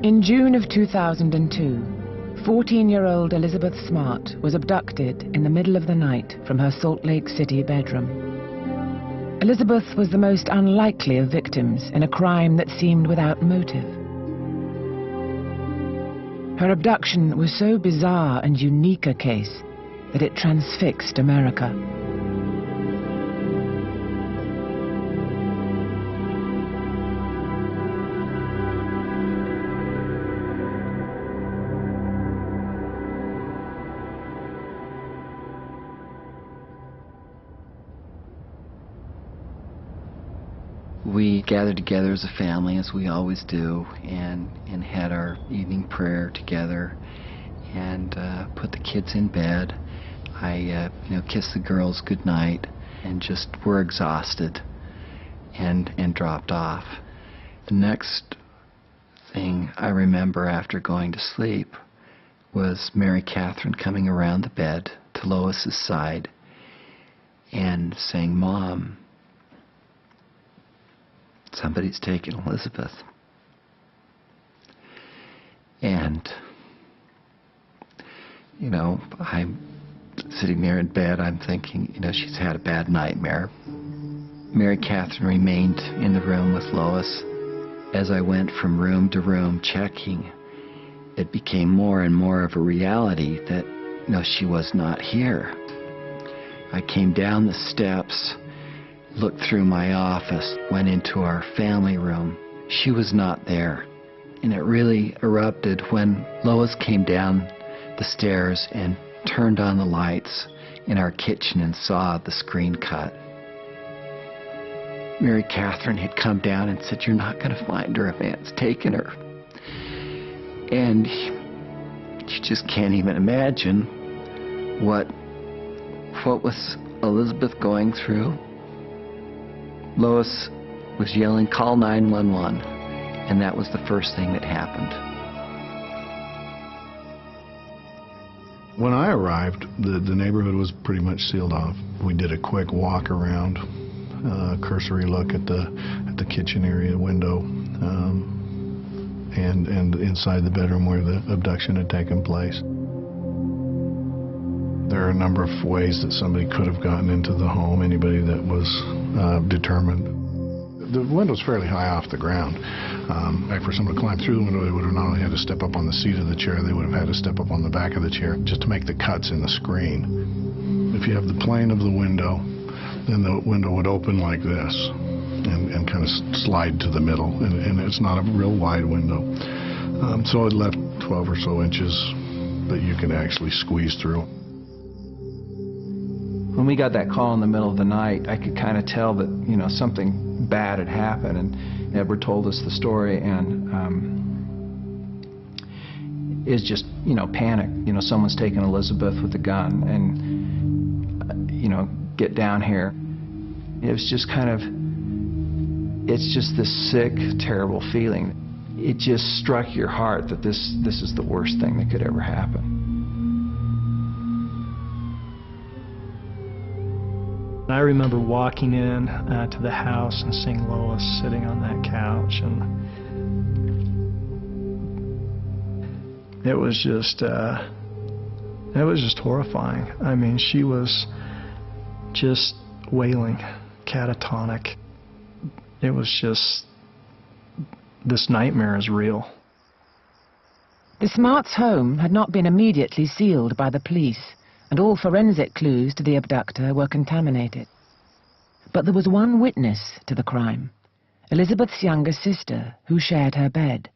In June of 2002, 14-year-old Elizabeth Smart was abducted in the middle of the night from her Salt Lake City bedroom. Elizabeth was the most unlikely of victims in a crime that seemed without motive. Her abduction was so bizarre and unique a case that it transfixed America. We gathered together as a family, as we always do, and had our evening prayer together, and put the kids in bed. I kissed the girls goodnight, and just were exhausted, and dropped off. The next thing I remember after going to sleep was Mary Catherine coming around the bed to Lois's side and saying, "Mom, somebody's taken Elizabeth." And, I'm sitting there in bed, I'm thinking, she's had a bad nightmare. Mary Catherine remained in the room with Lois. As I went from room to room checking, it became more and more of a reality that, she was not here. I came down the steps, looked through my office, went into our family room. She was not there. And it really erupted when Lois came down the stairs and turned on the lights in our kitchen and saw the screen cut. Mary Catherine had come down and said, "You're not going to find her, a man's taken her." And you just can't even imagine what was Elizabeth going through. Lois was yelling, "Call 911," and that was the first thing that happened. When I arrived, the neighborhood was pretty much sealed off. We did a quick walk around, cursory look at the kitchen area window, and inside the bedroom where the abduction had taken place. There are a number of ways that somebody could have gotten into the home, anybody that was determined. The window's fairly high off the ground. For someone to climb through the window, they would have not only had to step up on the seat of the chair, they would have had to step up on the back of the chair just to make the cuts in the screen. If you have the plane of the window, then the window would open like this and kind of slide to the middle, and it's not a real wide window. So it left 12 or so inches that you could actually squeeze through. When we got that call in the middle of the night, I could kind of tell that, something bad had happened, and Edward told us the story, and it's just, panic. Someone's taken Elizabeth with a gun, and, get down here. It was just it's just this sick, terrible feeling. It just struck your heart that this is the worst thing that could ever happen. I remember walking in to the house and seeing Lois sitting on that couch, and it was just horrifying. I mean, she was just wailing, catatonic. It was just, this nightmare is real. The Smarts' home had not been immediately sealed by the police, and all forensic clues to the abductor were contaminated. But there was one witness to the crime, Elizabeth's younger sister, who shared her bed,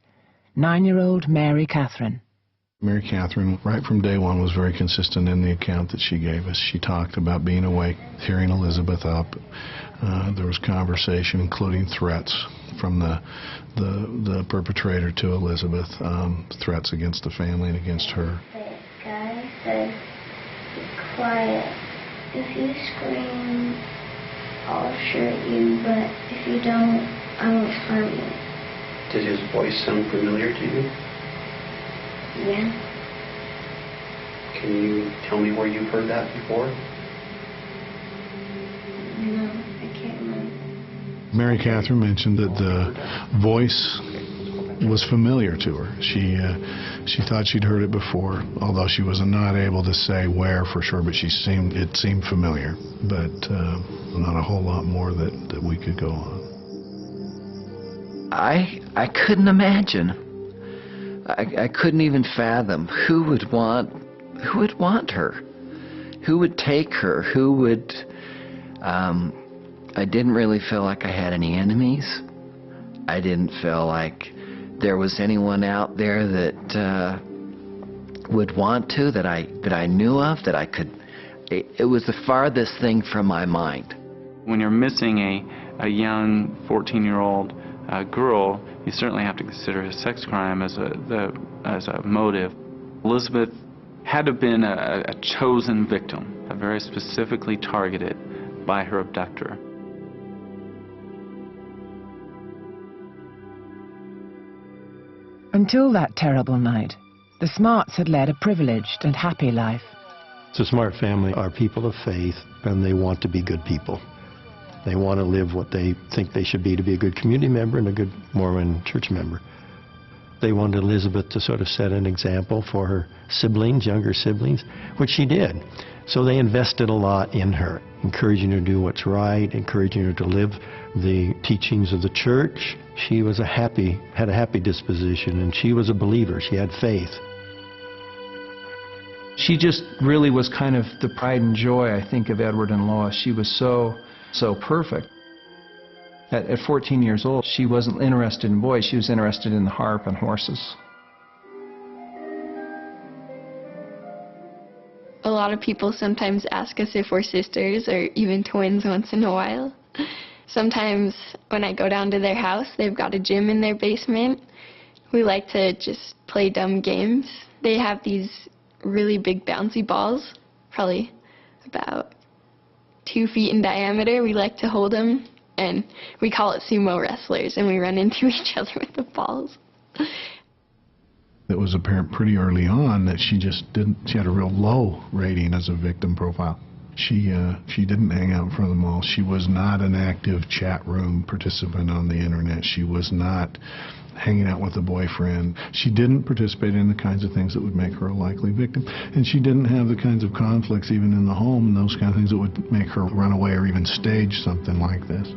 9-year-old Mary Catherine. Mary Catherine, right from day one, was very consistent in the account that she gave us. She talked about being awake, hearing Elizabeth up. There was conversation, including threats from the perpetrator to Elizabeth, threats against the family and against her. The guy said, "Be quiet. If you scream, I'll shoot you, but if you don't, I won't harm you." Did his voice sound familiar to you? Yeah. Can you tell me where you've heard that before? No, I can't remember. Mary Catherine mentioned that the voice was familiar to her. She thought she'd heard it before, although she was not able to say where for sure, but it seemed familiar, but not a whole lot more that we could go on. I couldn't imagine. I couldn't even fathom who would want her, who would take her, who would. I didn't really feel like I had any enemies. I didn't feel like there was anyone out there that would want to, that I knew of, that I could. It was the farthest thing from my mind. When you're missing a young 14-year-old girl, you certainly have to consider a sex crime as a motive. Elizabeth had to have been a chosen victim, very specifically targeted by her abductor. Until that terrible night, the Smarts had led a privileged and happy life. The Smart family are people of faith, and they want to be good people. They want to live what they think they should be to be a good community member and a good Mormon church member. They wanted Elizabeth to sort of set an example for her siblings, younger siblings, which she did. So they invested a lot in her, encouraging her to do what's right, encouraging her to live the teachings of the church. She was had a happy disposition, and she was a believer. She had faith. She just really was kind of the pride and joy, I think, of Edward and Lois. She was so perfect. At 14 years old, she wasn't interested in boys. She was interested in the harp and horses. A lot of people sometimes ask us if we're sisters or even twins once in a while. Sometimes when I go down to their house, they've got a gym in their basement. We like to just play dumb games. They have these really big bouncy balls, probably about 2 feet in diameter. We like to hold them, and we call it sumo wrestlers, and we run into each other with the balls. It was apparent pretty early on that she had a real low rating as a victim profile. She didn't hang out in front of the mall. She was not an active chat room participant on the internet. She was not hanging out with a boyfriend. She didn't participate in the kinds of things that would make her a likely victim. And she didn't have the kinds of conflicts even in the home and those kind of things that would make her run away or even stage something like this.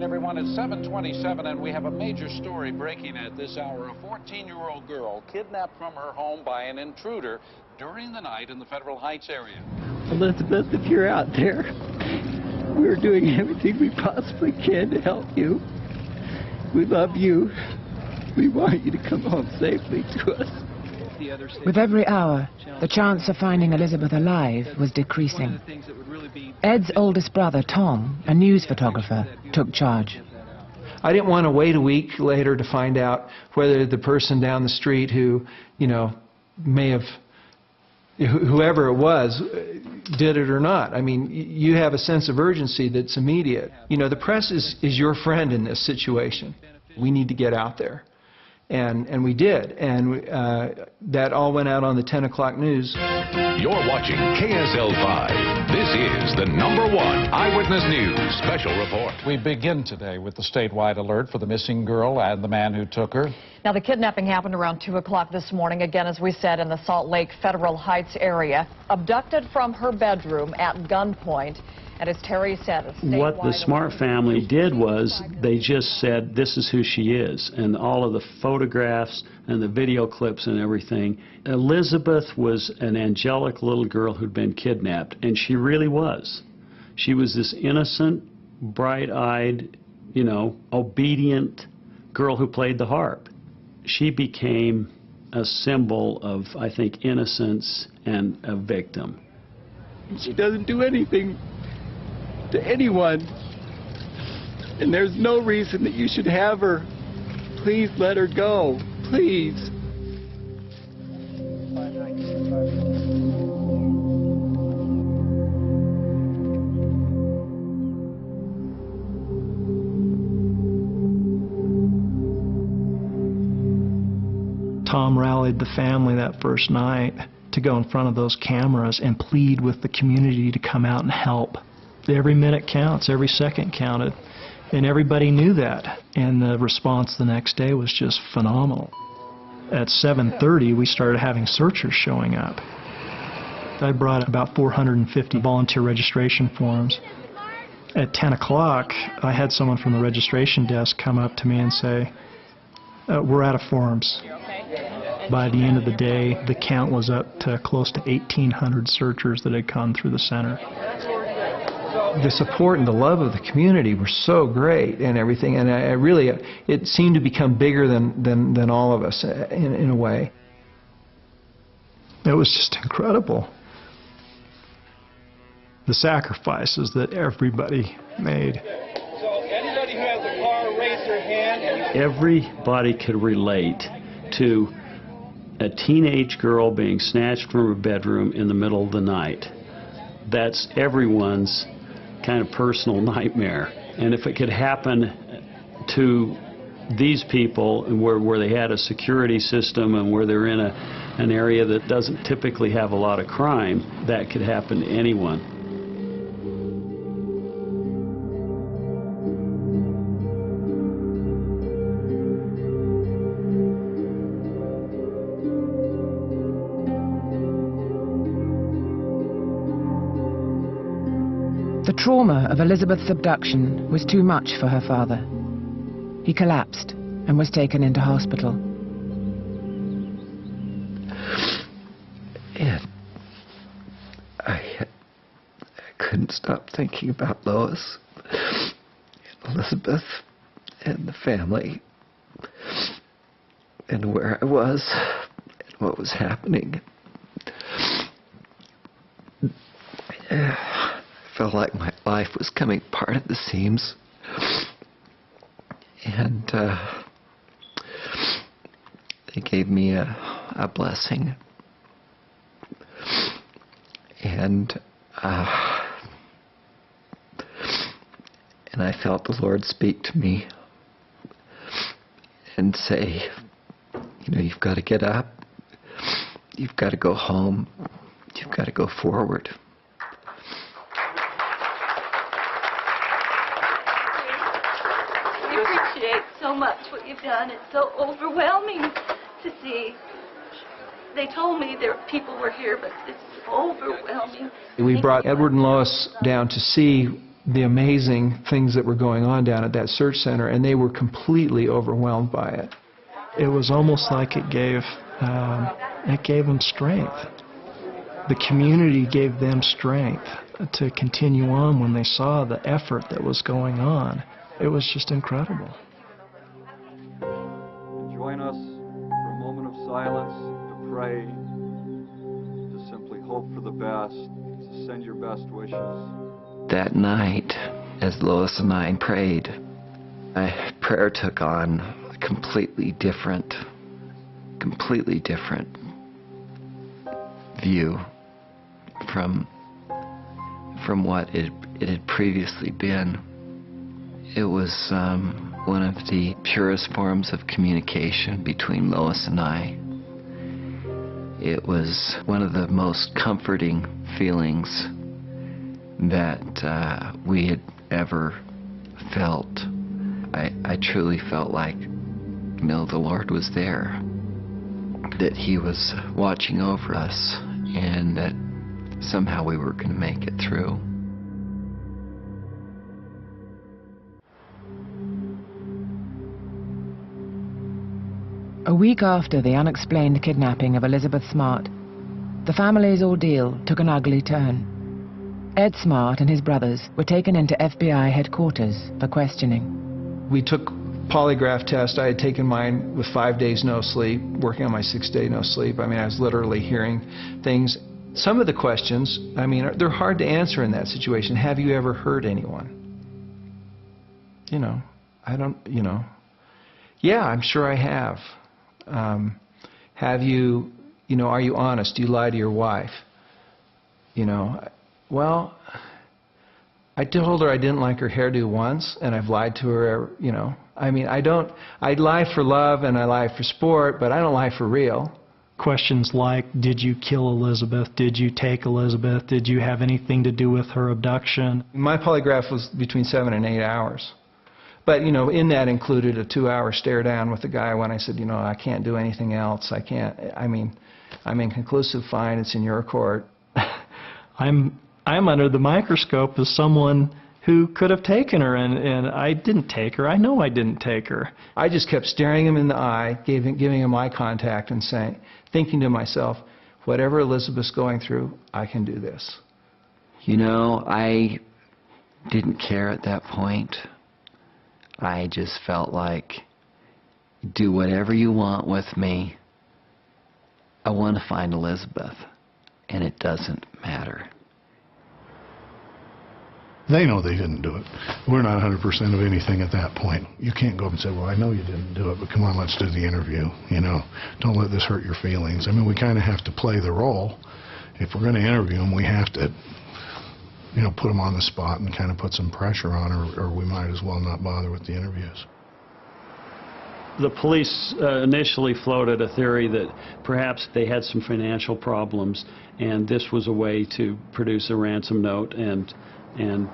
Everyone, it's 7:27 and we have a major story breaking at this hour. A 14-year-old girl kidnapped from her home by an intruder during the night in the Federal Heights area. Elizabeth, if you're out there, we're doing everything we possibly can to help you. We love you. We want you to come home safely to us. With every hour, the chance of finding Elizabeth alive was decreasing. Ed's oldest brother, Tom, a news photographer, took charge. I didn't want to wait a week later to find out whether the person down the street who, may have, whoever it was, did it or not. I mean, you have a sense of urgency that's immediate. The press is your friend in this situation. We need to get out there. And we did, and that all went out on the 10 o'clock news. You're watching KSL-5. This is the #1 Eyewitness News Special Report. We begin today with the statewide alert for the missing girl and the man who took her. Now, the kidnapping happened around 2 o'clock this morning, again, as we said, in the Salt Lake Federal Heights area. Abducted from her bedroom at gunpoint. And as Terry said, what the Smart family did was they just said, this is who she is. And all of the photographs and the video clips and everything. Elizabeth was an angelic little girl who'd been kidnapped, and she really was. She was this innocent, bright-eyed, obedient girl who played the harp. She became a symbol of, I think, innocence and a victim. She doesn't do anything to anyone, and there's no reason that you should have her. Please let her go, please. Tom rallied the family that first night to go in front of those cameras and plead with the community to come out and help. Every minute counts, every second counted, and everybody knew that. And the response the next day was just phenomenal. At 7:30, we started having searchers showing up. I brought about 450 volunteer registration forms. At 10 o'clock, I had someone from the registration desk come up to me and say, we're out of forms. By the end of the day, the count was up to close to 1,800 searchers that had come through the center. The support and the love of the community were so great and everything, and it seemed to become bigger than all of us in a way. It was just incredible. The sacrifices that everybody made. So anybody who has a car, raise their hand. Everybody could relate to a teenage girl being snatched from her bedroom in the middle of the night. That's everyone's kind of personal nightmare. And if it could happen to these people where they had a security system and where they're in an area that doesn't typically have a lot of crime, that could happen to anyone. The trauma of Elizabeth's abduction was too much for her father. He collapsed and was taken into hospital. And I couldn't stop thinking about Lois and Elizabeth and the family and where I was and what was happening. I felt like my life was coming apart at the seams. And they gave me a blessing. And I felt the Lord speak to me and say, you know, you've got to get up. You've got to go home. You've got to go forward. We appreciate so much what you've done. It's so overwhelming to see. They told me people were here, but it's overwhelming. We brought Edward and Lois down to see the amazing things that were going on down at that search center, and they were completely overwhelmed by it. It was almost like it gave them strength. The community gave them strength to continue on when they saw the effort that was going on. It was just incredible. Join us for a moment of silence to pray, to simply hope for the best, to send your best wishes. That night, as Lois and I prayed, my prayer took on a completely different view from what it had previously been. It was one of the purest forms of communication between Lois and I. It was one of the most comforting feelings that we had ever felt. I truly felt like, you know, the Lord was there, that He was watching over us, and that somehow we were going to make it through. A week after the unexplained kidnapping of Elizabeth Smart, the family's ordeal took an ugly turn. Ed Smart and his brothers were taken into FBI headquarters for questioning. We took polygraph test. I had taken mine with 5 days no sleep, working on my 6th day no sleep. I mean, I was literally hearing things. Some of the questions, I mean, they're hard to answer in that situation. Have you ever hurt anyone? You know, I don't, you know. Yeah, I'm sure I have. Have you, you know, are you honest? Do you lie to your wife? You know, well, I told her I didn't like her hairdo once, and I've lied to her, you know. I mean, I lie for love and I lie for sport, but I don't lie for real. Questions like, did you kill Elizabeth? Did you take Elizabeth? Did you have anything to do with her abduction? My polygraph was between 7 and 8 hours. But, you know, in that included a 2-hour stare down with the guy when I said, you know, I can't do anything else. I can't, I mean, I'm inconclusive, fine, it's in your court. I'm under the microscope as someone who could have taken her, and I didn't take her. I know I didn't take her. I just kept staring him in the eye, giving him eye contact and thinking to myself, whatever Elizabeth's going through, I can do this. You know, I didn't care at that point. I just felt like, do whatever you want with me. I want to find Elizabeth, and it doesn't matter. They know they didn't do it. We're not 100% of anything at that point. You can't go up and say, well, I know you didn't do it, but come on, let's do the interview. You know, don't let this hurt your feelings. I mean, we kind of have to play the role. If we're going to interview them, we have to, you know, put them on the spot and kind of put some pressure on, or we might as well not bother with the interviews. The police initially floated a theory that perhaps they had some financial problems, and this was a way to produce a ransom note and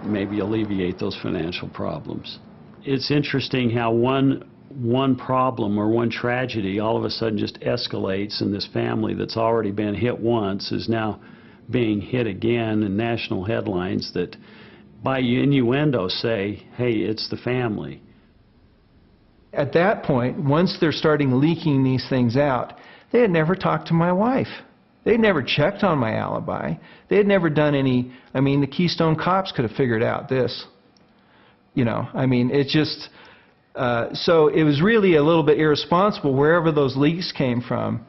maybe alleviate those financial problems. It's interesting how one problem or one tragedy all of a sudden just escalates, and this family that's already been hit once is now being hit again in national headlines that by innuendo say, hey, it's the family. At that point, once they're starting leaking these things out, they had never talked to my wife. They'd never checked on my alibi. They had never done any, I mean, the Keystone cops could have figured out this. You know, I mean, it just, so it was really a little bit irresponsible wherever those leaks came from,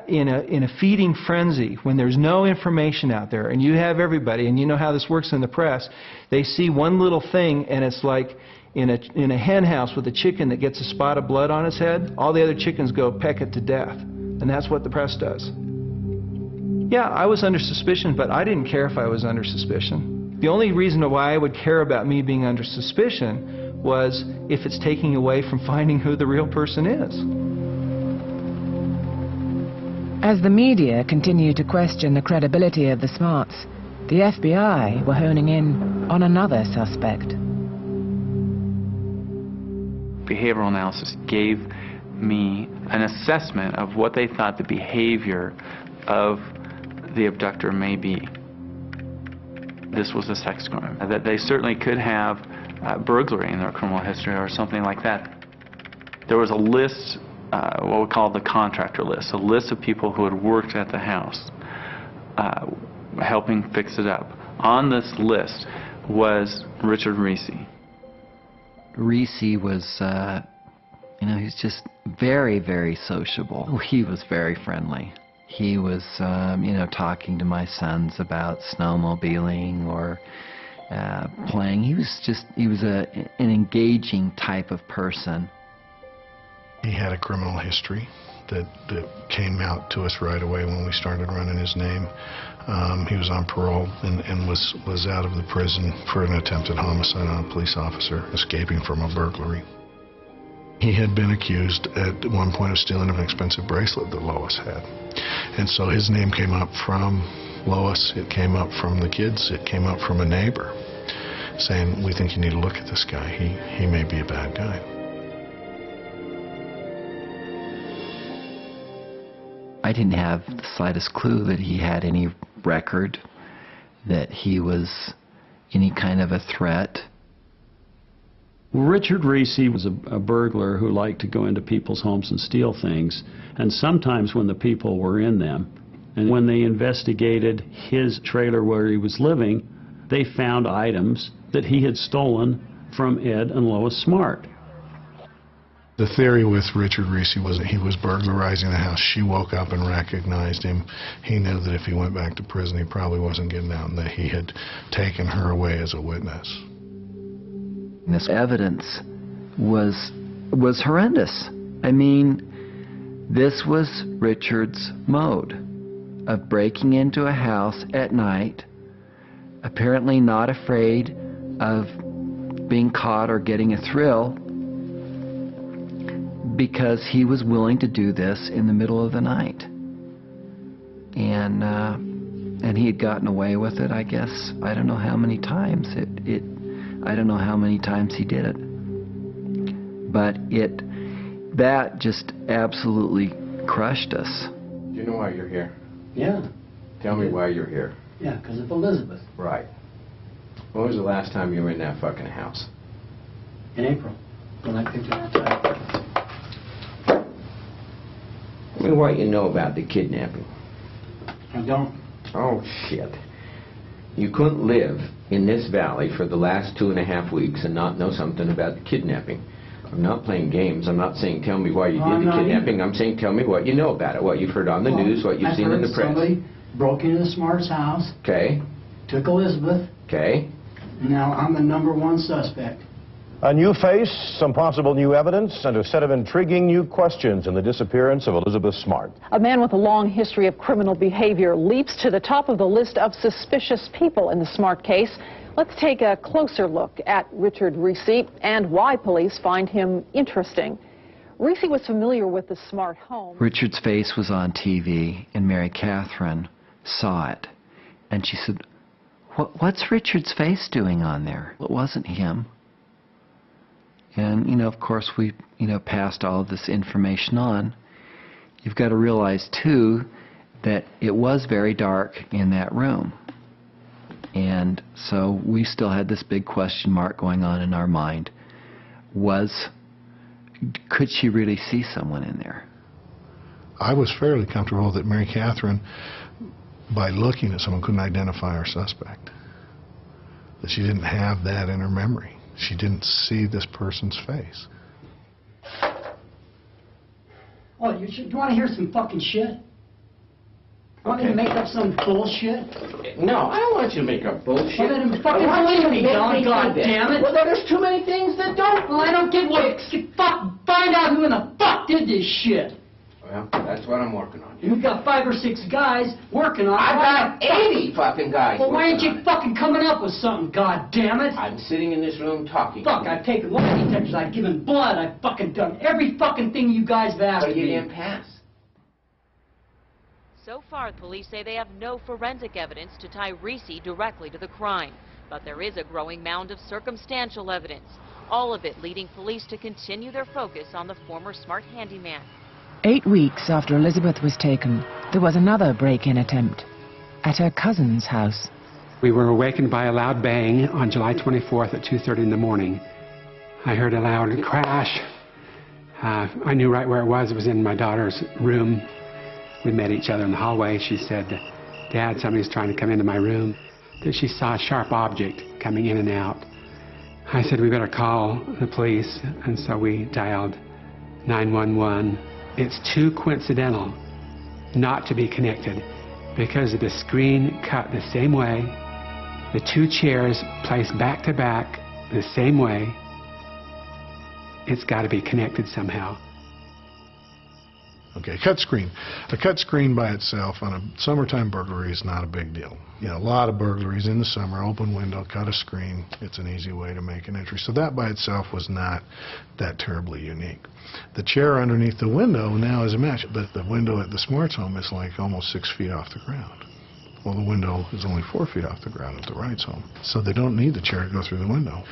in a feeding frenzy, when there's no information out there, and you have everybody, and you know how this works in the press, they see one little thing, and it's like in a hen house with a chicken that gets a spot of blood on its head, all the other chickens go peck it to death. And that's what the press does. Yeah, I was under suspicion, but I didn't care if I was under suspicion. The only reason why I would care about me being under suspicion was if it's taking away from finding who the real person is. As the media continued to question the credibility of the Smarts, the FBI were honing in on another suspect. Behavioral analysis gave me an assessment of what they thought the behavior of the abductor may be. This was a sex crime. That they certainly could have burglary in their criminal history or something like that. There was a list, what we call the contractor list, a list of people who had worked at the house, helping fix it up. On this list was Richard Reese. Reese was, you know, he's just very, very sociable. He was very friendly. He was, you know, talking to my sons about snowmobiling or playing. He was an engaging type of person. He had a criminal history that came out to us right away when we started running his name. He was on parole and was out of the prison for an attempted homicide on a police officer escaping from a burglary. He had been accused at one point of stealing an expensive bracelet that Lois had. And so his name came up from Lois, it came up from the kids, it came up from a neighbor saying, we think you need to look at this guy, he may be a bad guy. I didn't have the slightest clue that he had any record, that he was any kind of a threat. Richard Reese was a burglar who liked to go into people's homes and steal things, and sometimes when the people were in them, and when they investigated his trailer where he was living, they found items that he had stolen from Ed and Lois Smart. The theory with Richard Reese was that he was burglarizing the house. She woke up and recognized him. He knew that if he went back to prison, he probably wasn't getting out, and that he had taken her away as a witness. This evidence was horrendous. I mean, this was Richard's mode of breaking into a house at night, apparently not afraid of being caught or getting a thrill, because he was willing to do this in the middle of the night. and he had gotten away with it, I guess. I don't know how many times I don't know how many times he did it. But that just absolutely crushed us. Do you know why you're here? Yeah. Tell me why you're here. Yeah, because of Elizabeth. Right. When was the last time you were in that fucking house? In April, when I picked up the tire. Tell me what you know about the kidnapping. I don't. Oh, shit. You couldn't live in this valley for the last 2.5 weeks and not know something about the kidnapping. I'm not playing games. I'm not saying tell me why you did the kidnapping. I'm saying tell me what you know about it, what you've heard on the news, what you've seen in the press. Somebody broke into Smart's house. Okay. Took Elizabeth. Okay. Now I'm the #1 suspect. A new face, some possible new evidence, and a set of intriguing new questions in the disappearance of Elizabeth Smart. A man with a long history of criminal behavior leaps to the top of the list of suspicious people in the Smart case. Let's take a closer look at Richard Reese and why police find him interesting. Reese was familiar with the Smart home. Richard's face was on TV, and Mary Catherine saw it. And she said, what's Richard's face doing on there? It wasn't him. And, you know, of course, we, passed all of this information on. You've got to realize, too, that it was very dark in that room. And so we still had this big question mark going on in our mind. Could she really see someone in there? I was fairly comfortable that Mary Catherine, by looking at someone, couldn't identify her suspect. That she didn't have that in her memory. She didn't see this person's face. Oh, you want to hear some fucking shit? Want me to make up some bullshit? No, I don't want you to make up bullshit. Well, then fucking believe me, God damn it. Well, there's too many things that don't. Well, I don't get what. Find out who in the fuck did this shit. Well, that's what I'm working on. You've got 5 or 6 guys working on it. I've got 80 fucking guys. Well, why ain't you fucking coming up with something, God damn it? I'm sitting in this room talking. Fuck, I've taken lie detectors, I've given blood, I've fucking done every fucking thing you guys have asked me. But you didn't pass. So far, police say they have no forensic evidence to tie Reese directly to the crime. But there is a growing mound of circumstantial evidence, all of it leading police to continue their focus on the former Smart handyman. 8 weeks after Elizabeth was taken, there was another break-in attempt at her cousin's house. We were awakened by a loud bang on July 24th at 2:30 in the morning. I heard a loud crash. I knew right where it was. It was in my daughter's room. We met each other in the hallway. She said, "Dad, somebody's trying to come into my room." That she saw a sharp object coming in and out. I said, "We better call the police," and so we dialed 911. It's too coincidental not to be connected because of the screen cut the same way, the 2 chairs placed back to back the same way. It's got to be connected somehow. Okay, cut screen. A cut screen by itself on a summertime burglary is not a big deal. You know, a lot of burglaries in the summer, open window, cut a screen. It's an easy way to make an entry. So that by itself was not that terribly unique. The chair underneath the window now is a match, but the window at the Smart's home is like almost 6 feet off the ground. Well, the window is only 4 feet off the ground at the Wright's home. So they don't need the chair to go through the window.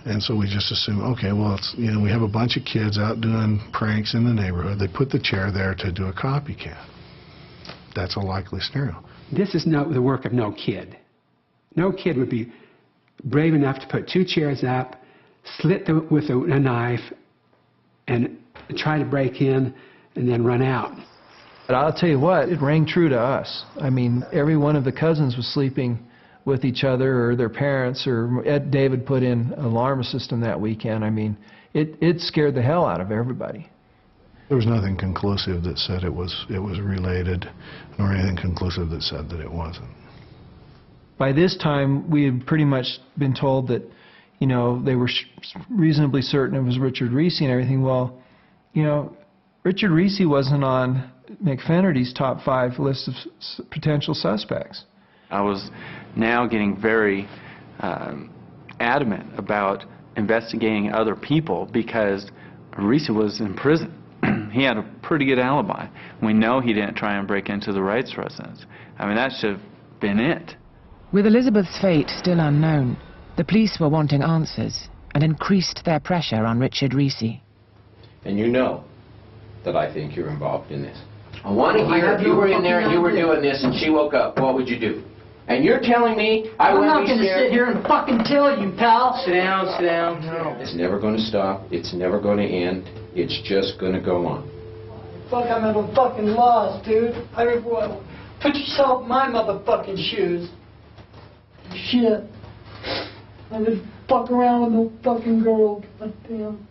And so we just assume, okay, well, it's, we have a bunch of kids out doing pranks in the neighborhood. They put the chair there to do a copycat. That's a likely scenario. This is not the work of no kid. No kid would be brave enough to put 2 chairs up, slit them with a knife, and try to break in and then run out. But I'll tell you what, it rang true to us. I mean, every one of the cousins was sleeping with each other or their parents, or David put in an alarm system that weekend. I mean, it scared the hell out of everybody. There was nothing conclusive that said it was related, nor anything conclusive that said that it wasn't. By this time, we had pretty much been told that, they were reasonably certain it was Richard Reese and everything. Well, Richard Reese wasn't on McFennerty's top 5 list of potential suspects. I was now getting very adamant about investigating other people because Reese was in prison. He had a pretty good alibi. We know he didn't try and break into the Wrights' residence. I mean, that should have been it. With Elizabeth's fate still unknown, the police were wanting answers and increased their pressure on Richard Reese. And you know that I think you're involved in this. I want to hear if you were in there and you were doing this and she woke up, what would you do? And you're telling me I wouldn't be scared? I'm not going to sit here and fucking tell you, pal. Sit down, sit down. No. It's never going to stop. It's never going to end. It's just going to go on. Fuck, I'm at a fucking loss, dude. Put yourself in my motherfucking shoes. Shit. I didn't fuck around with no fucking girl. God damn.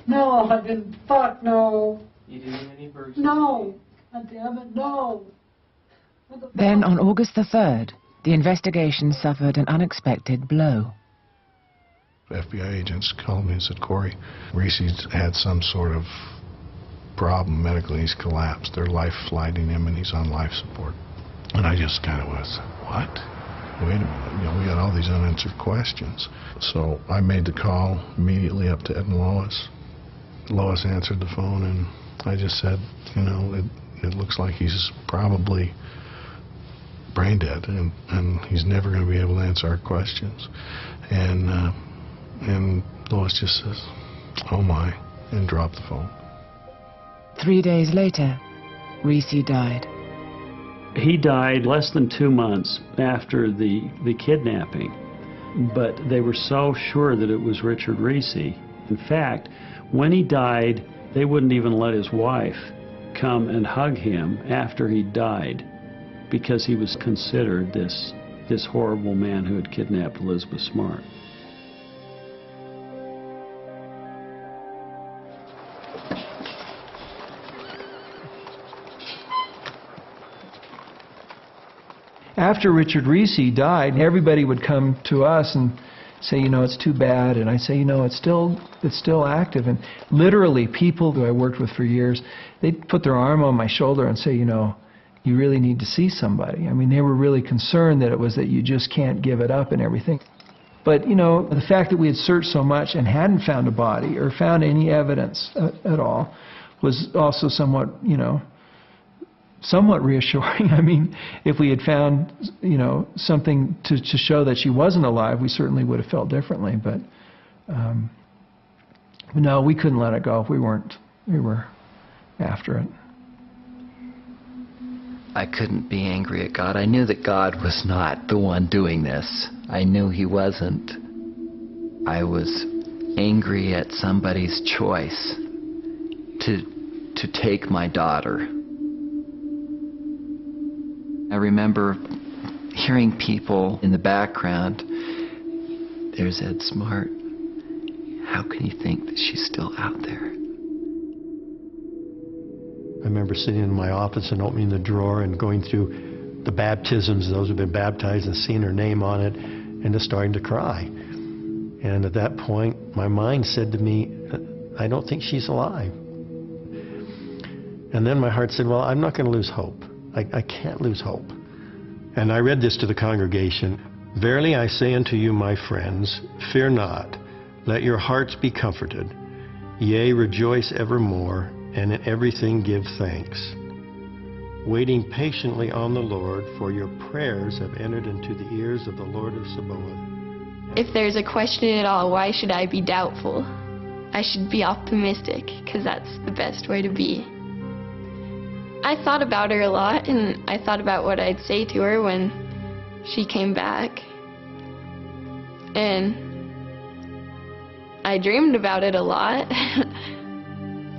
No, I didn't. Fuck, no. You didn't do any birds? No. God damn it, no. Then, on August the 3rd, the investigation suffered an unexpected blow. FBI agents called me and said, Corey, Reese's had some sort of problem medically. He's collapsed. They're life-flighting him and he's on life support. And I just kind of was, what? Wait a minute, you know, we got all these unanswered questions. So I made the call immediately up to Ed and Lois. Lois answered the phone and I just said, you know, it looks like he's probably brain dead and he's never going to be able to answer our questions. And Lois just says, oh my, and dropped the phone. 3 days later, Reese died. He died less than 2 months after the kidnapping, but they were so sure that it was Richard Reese. In fact, when he died, they wouldn't even let his wife come and hug him after he died because he was considered this horrible man who had kidnapped Elizabeth Smart. After Richard Reese died, everybody would come to us and say, you know, it's too bad. And I say, you know, it's still active. And literally, people who I worked with for years, they'd put their arm on my shoulder and say, you know, you really need to see somebody. I mean, they were really concerned that it was that you just can't give it up and everything. But, you know, the fact that we had searched so much and hadn't found a body or found any evidence at all was also somewhat, you know, somewhat reassuring. I mean, if we had found, you know, something to show that she wasn't alive, we certainly would have felt differently. But no, we couldn't let it go. We were after it. I couldn't be angry at God. I knew that God was not the one doing this. I knew he wasn't. I was angry at somebody's choice to take my daughter. I remember hearing people in the background, there's Ed Smart. How can you think that she's still out there? I remember sitting in my office and opening the drawer and going through the baptisms, those who've been baptized, and seeing her name on it, and just starting to cry. And at that point, my mind said to me, I don't think she's alive. And then my heart said, well, I'm not going to lose hope. I can't lose hope. And I read this to the congregation. Verily I say unto you, my friends, fear not. Let your hearts be comforted. Yea, rejoice evermore, and in everything give thanks. Waiting patiently on the Lord, for your prayers have entered into the ears of the Lord of Sabaoth. If there's a question at all, why should I be doubtful? I should be optimistic, because that's the best way to be. I thought about her a lot, and I thought about what I'd say to her when she came back. And I dreamed about it a lot.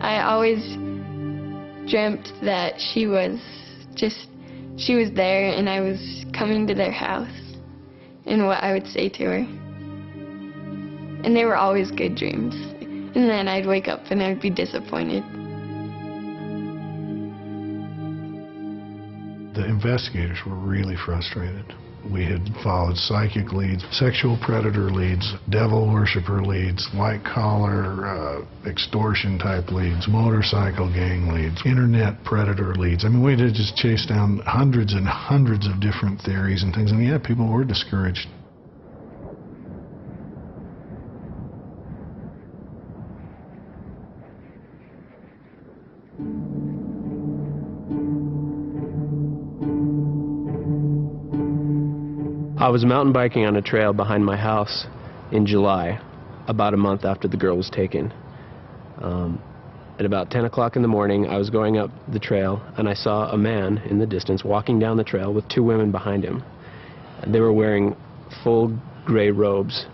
I always dreamt that she was there and I was coming to their house and what I would say to her. And they were always good dreams. And then I'd wake up and I'd be disappointed. The investigators were really frustrated. We had followed psychic leads, sexual predator leads, devil worshiper leads, white collar, extortion type leads, motorcycle gang leads, internet predator leads. I mean, we had just chased down hundreds and hundreds of different theories and things, and yeah, people were discouraged. I was mountain biking on a trail behind my house in July, about a month after the girl was taken. At about 10 o'clock in the morning, I was going up the trail, and I saw a man in the distance walking down the trail with two women behind him. They were wearing full gray robes.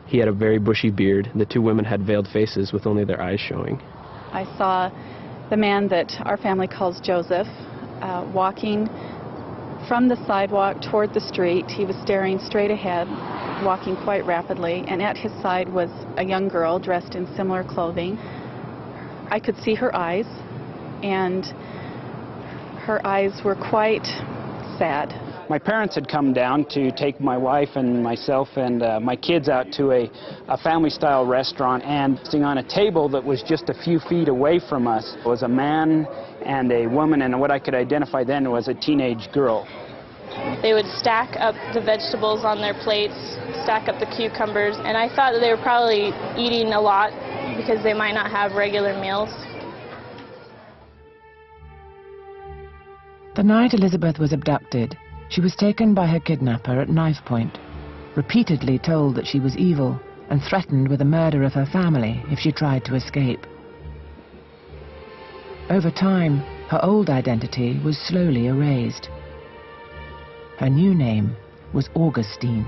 He had a very bushy beard. The two women had veiled faces with only their eyes showing. I saw the man that our family calls Joseph walking from the sidewalk toward the street. He was staring straight ahead, walking quite rapidly, and at his side was a young girl dressed in similar clothing. I could see her eyes, and her eyes were quite sad. My parents had come down to take my wife and myself and my kids out to a family-style restaurant, and sitting on a table that was just a few feet away from us was a man and a woman, and what I could identify then was a teenage girl. They would stack up the vegetables on their plates, stack up the cucumbers, and I thought that they were probably eating a lot because they might not have regular meals. The night Elizabeth was abducted, she was taken by her kidnapper at knife point, repeatedly told that she was evil, and threatened with the murder of her family if she tried to escape. Over time, her old identity was slowly erased. Her new name was Augustine.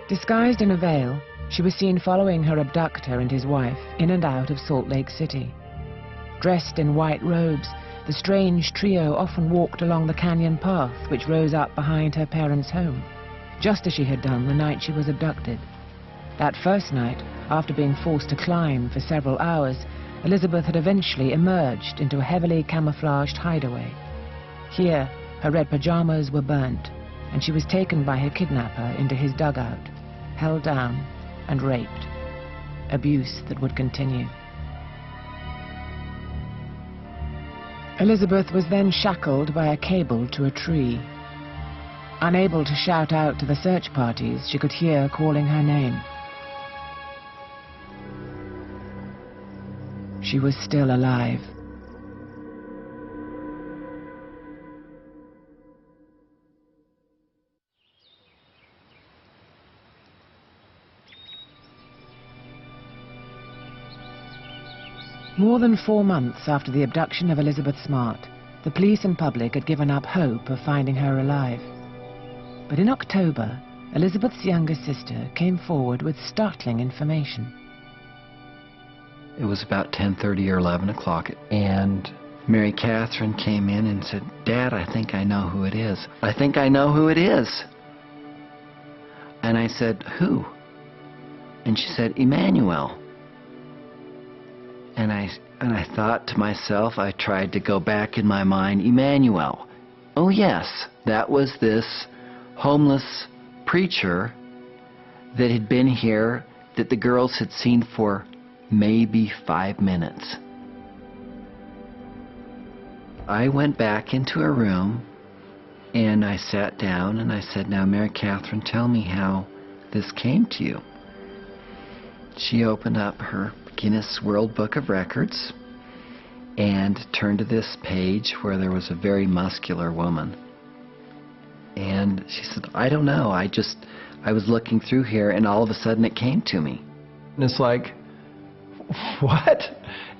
Disguised in a veil, she was seen following her abductor and his wife in and out of Salt Lake City. Dressed in white robes, the strange trio often walked along the canyon path which rose up behind her parents' home, just as she had done the night she was abducted. That first night, after being forced to climb for several hours, Elizabeth had eventually emerged into a heavily camouflaged hideaway. Here, her red pajamas were burnt, and she was taken by her kidnapper into his dugout, held down and raped, abuse that would continue. Elizabeth was then shackled by a cable to a tree. Unable to shout out to the search parties, she could hear calling her name. She was still alive. More than 4 months after the abduction of Elizabeth Smart, the police and public had given up hope of finding her alive. But in October, Elizabeth's younger sister came forward with startling information. It was about 10:30 or 11 o'clock, and Mary Catherine came in and said, "Dad, I think I know who it is. I think I know who it is." And I said, "Who?" And she said, "Emmanuel." And I thought to myself, I tried to go back in my mind, Emmanuel. Oh yes, that was this homeless preacher that had been here that the girls had seen for maybe 5 minutes. I went back into her room and I sat down and I said, "Now, Mary Catherine, tell me how this came to you." She opened up her Guinness World Book of Records and turned to this page where there was a very muscular woman. And she said, "I don't know, I was looking through here and all of a sudden it came to me." And it's like, what?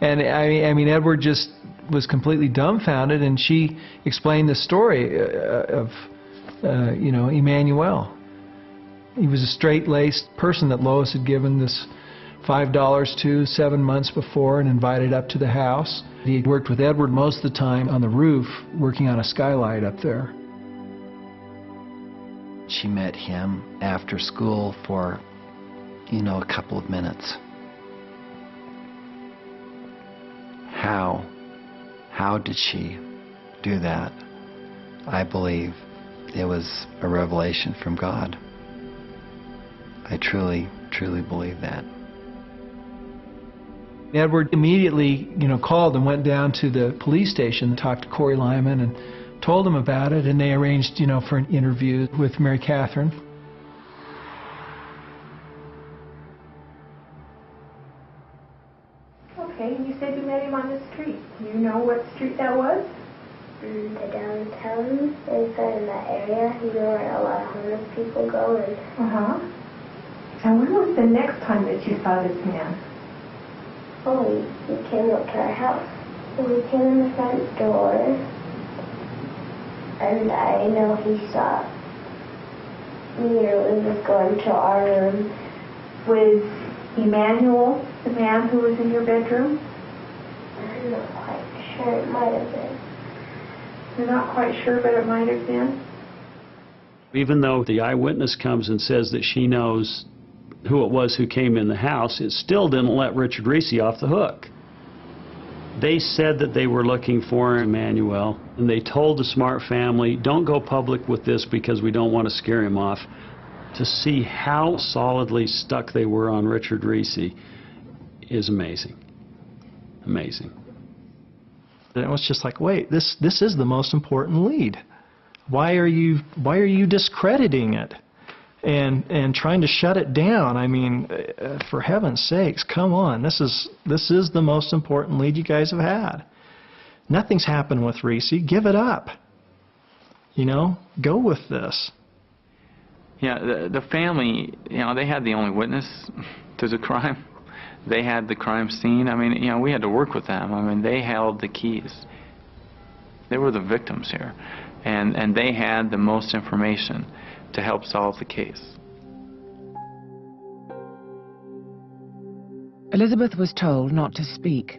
And I mean, Edward just was completely dumbfounded, and she explained the story of, Emmanuel. He was a straight-laced person that Lois had given this $5 to 7 months before and invited up to the house. He had worked with Edward most of the time on the roof, working on a skylight up there. She met him after school for, a couple of minutes. How did she do that? I believe it was a revelation from God. I truly, truly believe that. Edward immediately, called and went down to the police station and talked to Corey Lyman and told him about it, and they arranged, for an interview with Mary Catherine. Okay, you said you met him on the street. Do you know what street that was? in the downtown, inside in that area, you know where a lot of homeless people go. And when was the next time that you saw this man? Oh, he came up to our house. We came in the front door, and I know he saw me or Elizabeth going to our room. Was Emmanuel the man who was in your bedroom? I'm not quite sure. It might have been. You're not quite sure, but it might have been? Even though the eyewitness comes and says that she knows who it was who came in the house, it still didn't let Richard Reese off the hook. They said that they were looking for Emmanuel, and they told the Smart family, don't go public with this because we don't want to scare him off. To see how solidly stuck they were on Richard Reese is amazing. Amazing. And it was just like, wait, this is the most important lead. Why are you discrediting it and trying to shut it down? I mean, for heaven's sakes, come on. This is the most important lead you guys have had. Nothing's happened with Reese. Give it up. You know, go with this. Yeah, the family, you know, they had the only witness to the crime. They had the crime scene. I mean, you know, we had to work with them. I mean, they held the keys. They were the victims here, and they had the most information to help solve the case. Elizabeth was told not to speak.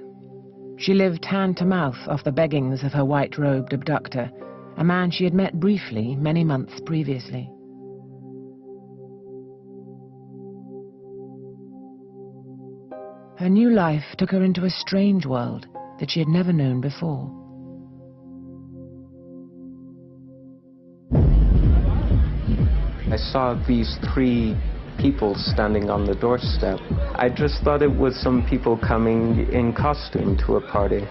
She lived hand to mouth off the beggings of her white-robed abductor, a man she had met briefly many months previously. Her new life took her into a strange world that she had never known before. I saw these three people standing on the doorstep. I just thought it was some people coming in costume to a party.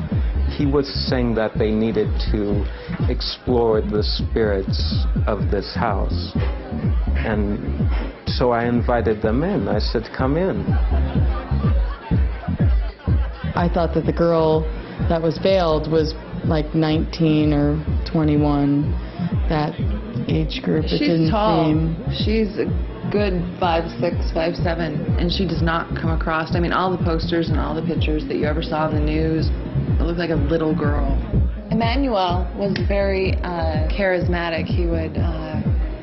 He was saying that they needed to explore the spirits of this house. And so I invited them in. I said, come in. I thought that the girl that was veiled was like 19 or 21, that age group. She's tall. She's a good 5'6", 5'7", and she does not come across, I mean, all the posters and all the pictures that you ever saw in the news, it looked like a little girl. Emmanuel was very charismatic. He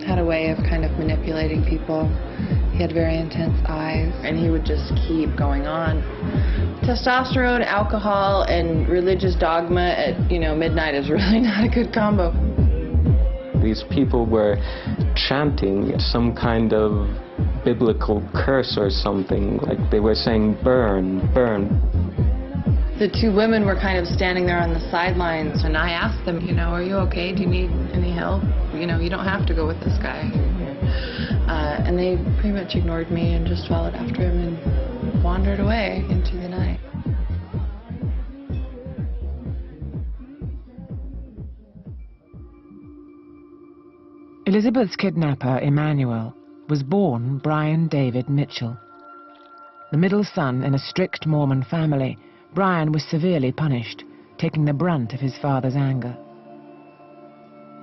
had a way of kind of manipulating people. He had very intense eyes, and he would just keep going on. Testosterone, alcohol, and religious dogma at, you know, midnight is really not a good combo. These people were chanting some kind of biblical curse or something, like they were saying, burn, burn. The two women were kind of standing there on the sidelines, and I asked them, you know, are you okay? Do you need any help? You know, you don't have to go with this guy. And they pretty much ignored me and just followed after him and wandered away into the night. Elizabeth's kidnapper, Emmanuel, was born Brian David Mitchell. The middle son in a strict Mormon family, Brian was severely punished, taking the brunt of his father's anger.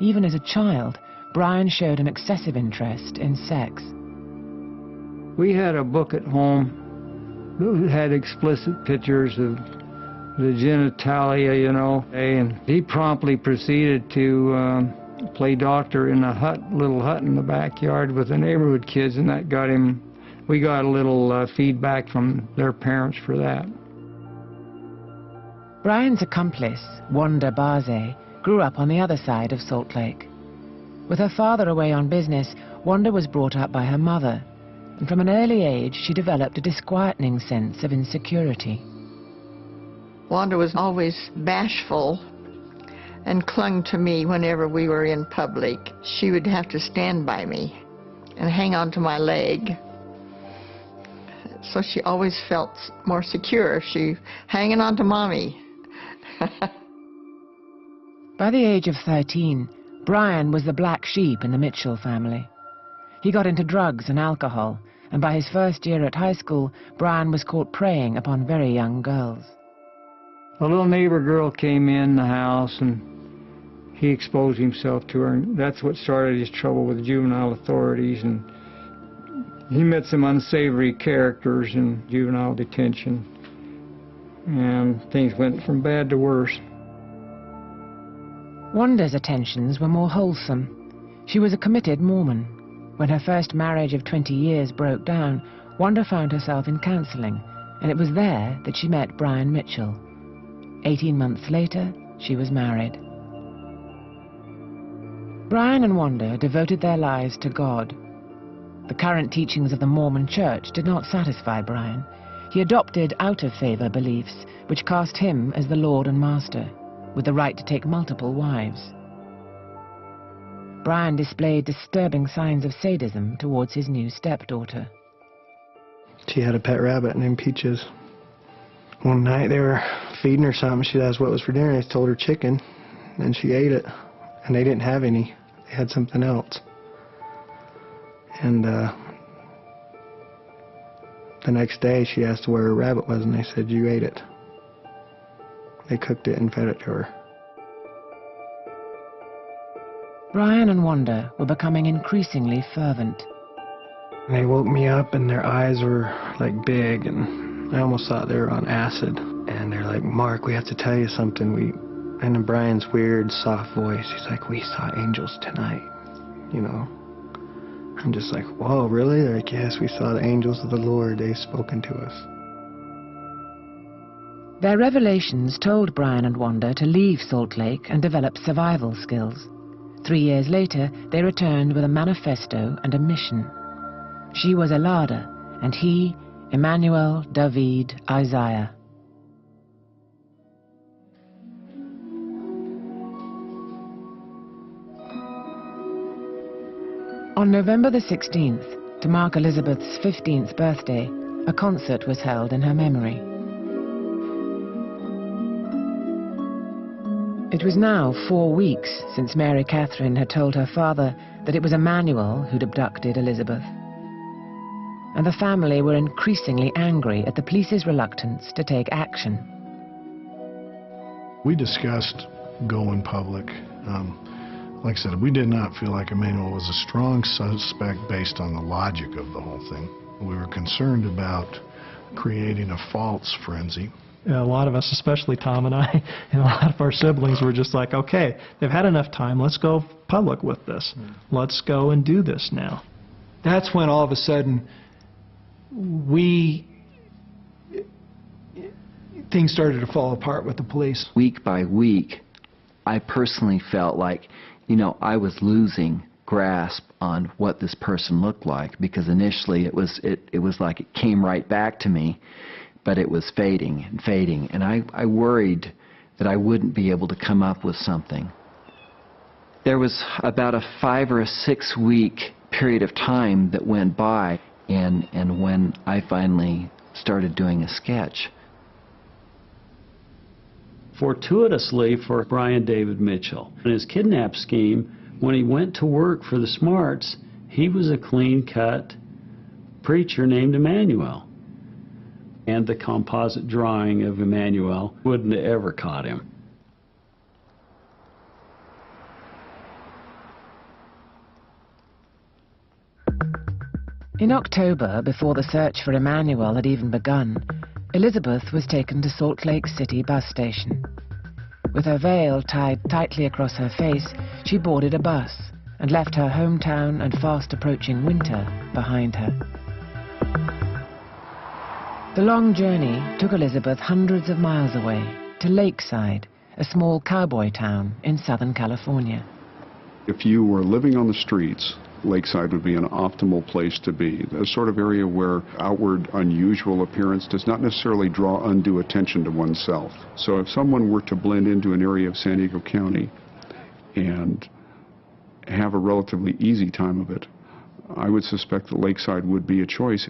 Even as a child, Brian showed an excessive interest in sex. We had a book at home that had explicit pictures of the genitalia, you know, and he promptly proceeded to play doctor in a little hut in the backyard with the neighborhood kids, and that got him, we got a little feedback from their parents for that. Brian's accomplice, Wanda Baze, grew up on the other side of Salt Lake. With her father away on business, Wanda was brought up by her mother, and from an early age she developed a disquieting sense of insecurity. Wanda was always bashful and clung to me whenever we were in public. She would have to stand by me and hang on to my leg. So she always felt more secure. She hanging on to Mommy. By the age of 13, Brian was the black sheep in the Mitchell family. He got into drugs and alcohol, and by his first year at high school, Brian was caught preying upon very young girls. A little neighbor girl came in the house, and he exposed himself to her, and that's what started his trouble with the juvenile authorities. And he met some unsavory characters in juvenile detention, and things went from bad to worse. Wanda's attentions were more wholesome. She was a committed Mormon. When her first marriage of 20 years broke down, Wanda found herself in counseling, and it was there that she met Brian Mitchell. 18 months later, she was married. Brian and Wanda devoted their lives to God. The current teachings of the Mormon Church did not satisfy Brian. He adopted out-of-favor beliefs, which cast him as the Lord and Master, with the right to take multiple wives. Brian displayed disturbing signs of sadism towards his new stepdaughter. She had a pet rabbit named Peaches. One night they were feeding her something. She asked what was for dinner. I told her chicken, and she ate it. And they didn't have any. They had something else. And the next day she asked where her rabbit was, and they said, "You ate it." They cooked it and fed it to her. Brian and Wanda were becoming increasingly fervent. They woke me up and their eyes were like big, and I almost thought they were on acid. And they're like, "Mark, we have to tell you something." And in Brian's weird, soft voice, he's like, "We saw angels tonight," you know. I'm just like, "Whoa, really?" They're like, "Yes, we saw the angels of the Lord. They've spoken to us." Their revelations told Brian and Wanda to leave Salt Lake and develop survival skills. 3 years later, they returned with a manifesto and a mission. She was Elada, and he, Emmanuel David Isaiah. On November the 16th, to mark Elizabeth's 15th birthday, a concert was held in her memory. It was now 4 weeks since Mary Catherine had told her father that it was Emmanuel who'd abducted Elizabeth. And the family were increasingly angry at the police's reluctance to take action. We discussed going public. Like I said, we did not feel like Emmanuel was a strong suspect based on the logic of the whole thing. We were concerned about creating a false frenzy. A lot of us, especially Tom and I, and a lot of our siblings were just like, okay, they've had enough time, let's go public with this. Let's go and do this now. That's when all of a sudden things started to fall apart with the police. Week by week, I personally felt like, you know, I was losing grasp on what this person looked like, because initially it was like it came right back to me, but it was fading and fading, and I worried that I wouldn't be able to come up with something. There was about a 5 or 6 week period of time that went by, and when I finally started doing a sketch. Fortuitously for Brian David Mitchell, in his kidnap scheme, when he went to work for the Smarts, he was a clean-cut preacher named Emmanuel. And the composite drawing of Emmanuel wouldn't have ever caught him. In October, before the search for Emmanuel had even begun, Elizabeth was taken to Salt Lake City bus station. With her veil tied tightly across her face, she boarded a bus and left her hometown and fast-approaching winter behind her. The long journey took Elizabeth hundreds of miles away, to Lakeside, a small cowboy town in Southern California. If you were living on the streets, Lakeside would be an optimal place to be, a sort of area where outward unusual appearance does not necessarily draw undue attention to oneself. So if someone were to blend into an area of San Diego County and have a relatively easy time of it, I would suspect that Lakeside would be a choice.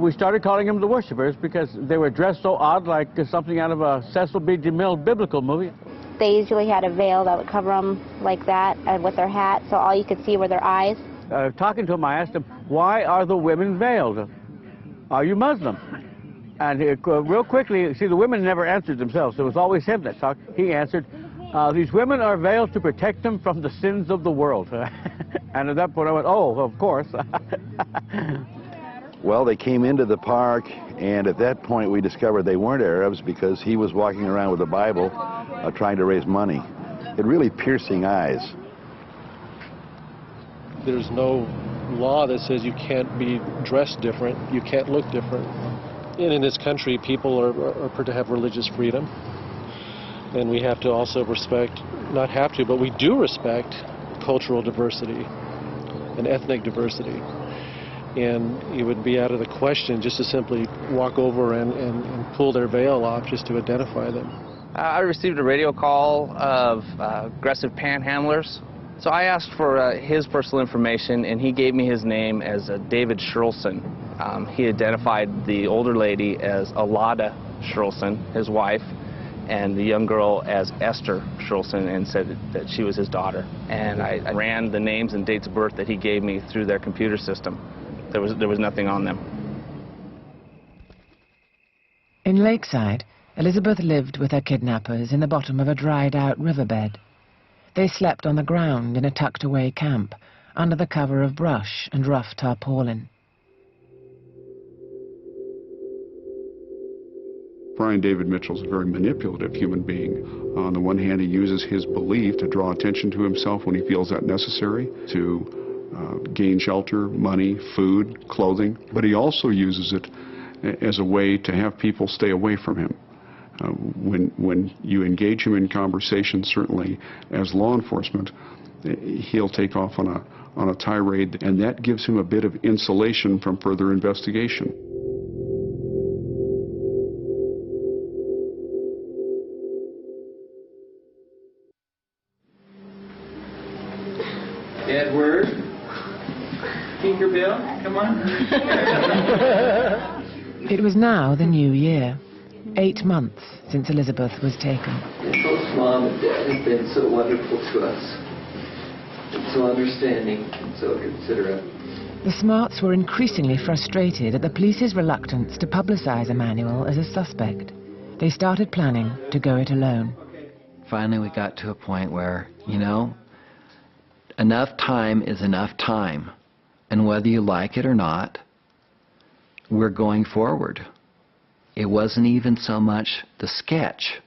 We started calling them the worshipers because they were dressed so odd, like something out of a Cecil B. DeMille biblical movie. They usually had a veil that would cover them like that with their hat, so all you could see were their eyes. Talking to them, I asked them, why are the women veiled? Are you Muslim? And real quickly, see, the women never answered themselves. It was always him that talked. He answered, these women are veiled to protect them from the sins of the world. And at that point I went, oh, of course. Well, they came into the park, and at that point we discovered they weren't Arabs because he was walking around with a Bible trying to raise money. It really piercing eyes. There's no law that says you can't be dressed different, you can't look different. And in this country, people are to have religious freedom. And we have to also respect, not have to, but we do respect cultural diversity and ethnic diversity. And it would be out of the question just to simply walk over and pull their veil off just to identify them. I received a radio call of aggressive panhandlers. So I asked for his personal information, and he gave me his name as David Shirlson. He identified the older lady as Alada Shirlson, his wife, and the young girl as Esther Shirlson, and said that she was his daughter. And I ran the names and dates of birth that he gave me through their computer system. There was nothing on them. In Lakeside, Elizabeth lived with her kidnappers in the bottom of a dried-out riverbed. They slept on the ground in a tucked-away camp, under the cover of brush and rough tarpaulin. Brian David Mitchell's a very manipulative human being. On the one hand, he uses his belief to draw attention to himself when he feels that necessary, to gain shelter, money, food, clothing, but he also uses it as a way to have people stay away from him. When you engage him in conversation, certainly as law enforcement, he'll take off on a tirade, and that gives him a bit of insulation from further investigation. Edward, Tinkerbell, come on. It was now the new year, 8 months since Elizabeth was taken. Both Mom and Dad have been so wonderful to us, and so understanding, and so considerate. The Smarts were increasingly frustrated at the police's reluctance to publicize Emmanuel as a suspect. They started planning to go it alone. Finally, we got to a point where, you know, enough time is enough time. And whether you like it or not, we're going forward. It wasn't even so much the sketch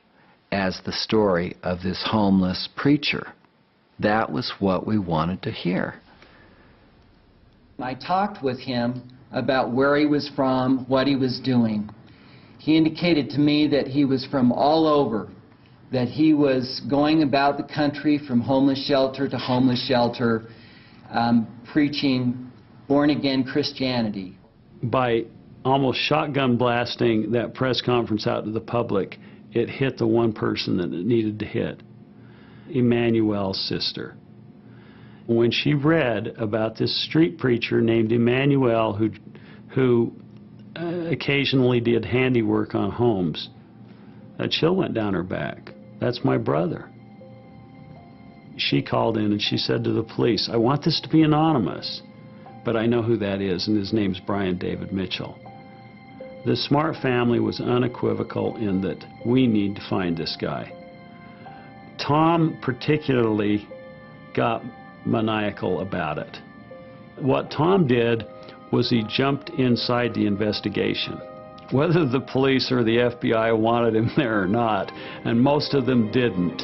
as the story of this homeless preacher. That was what we wanted to hear. I talked with him about where he was from, what he was doing. He indicated to me that he was from all over, that he was going about the country from homeless shelter to homeless shelter, preaching born-again Christianity. By almost shotgun blasting that press conference out to the public, it hit the one person that it needed to hit, Emmanuel's sister. When she read about this street preacher named Emmanuel who occasionally did handiwork on homes, a chill went down her back. That's my brother. She called in and she said to the police, I want this to be anonymous, but I know who that is, and his name's Brian David Mitchell. The Smart family was unequivocal in that we need to find this guy. Tom particularly got maniacal about it. What Tom did was he jumped inside the investigation. Whether the police or the FBI wanted him there or not, and most of them didn't,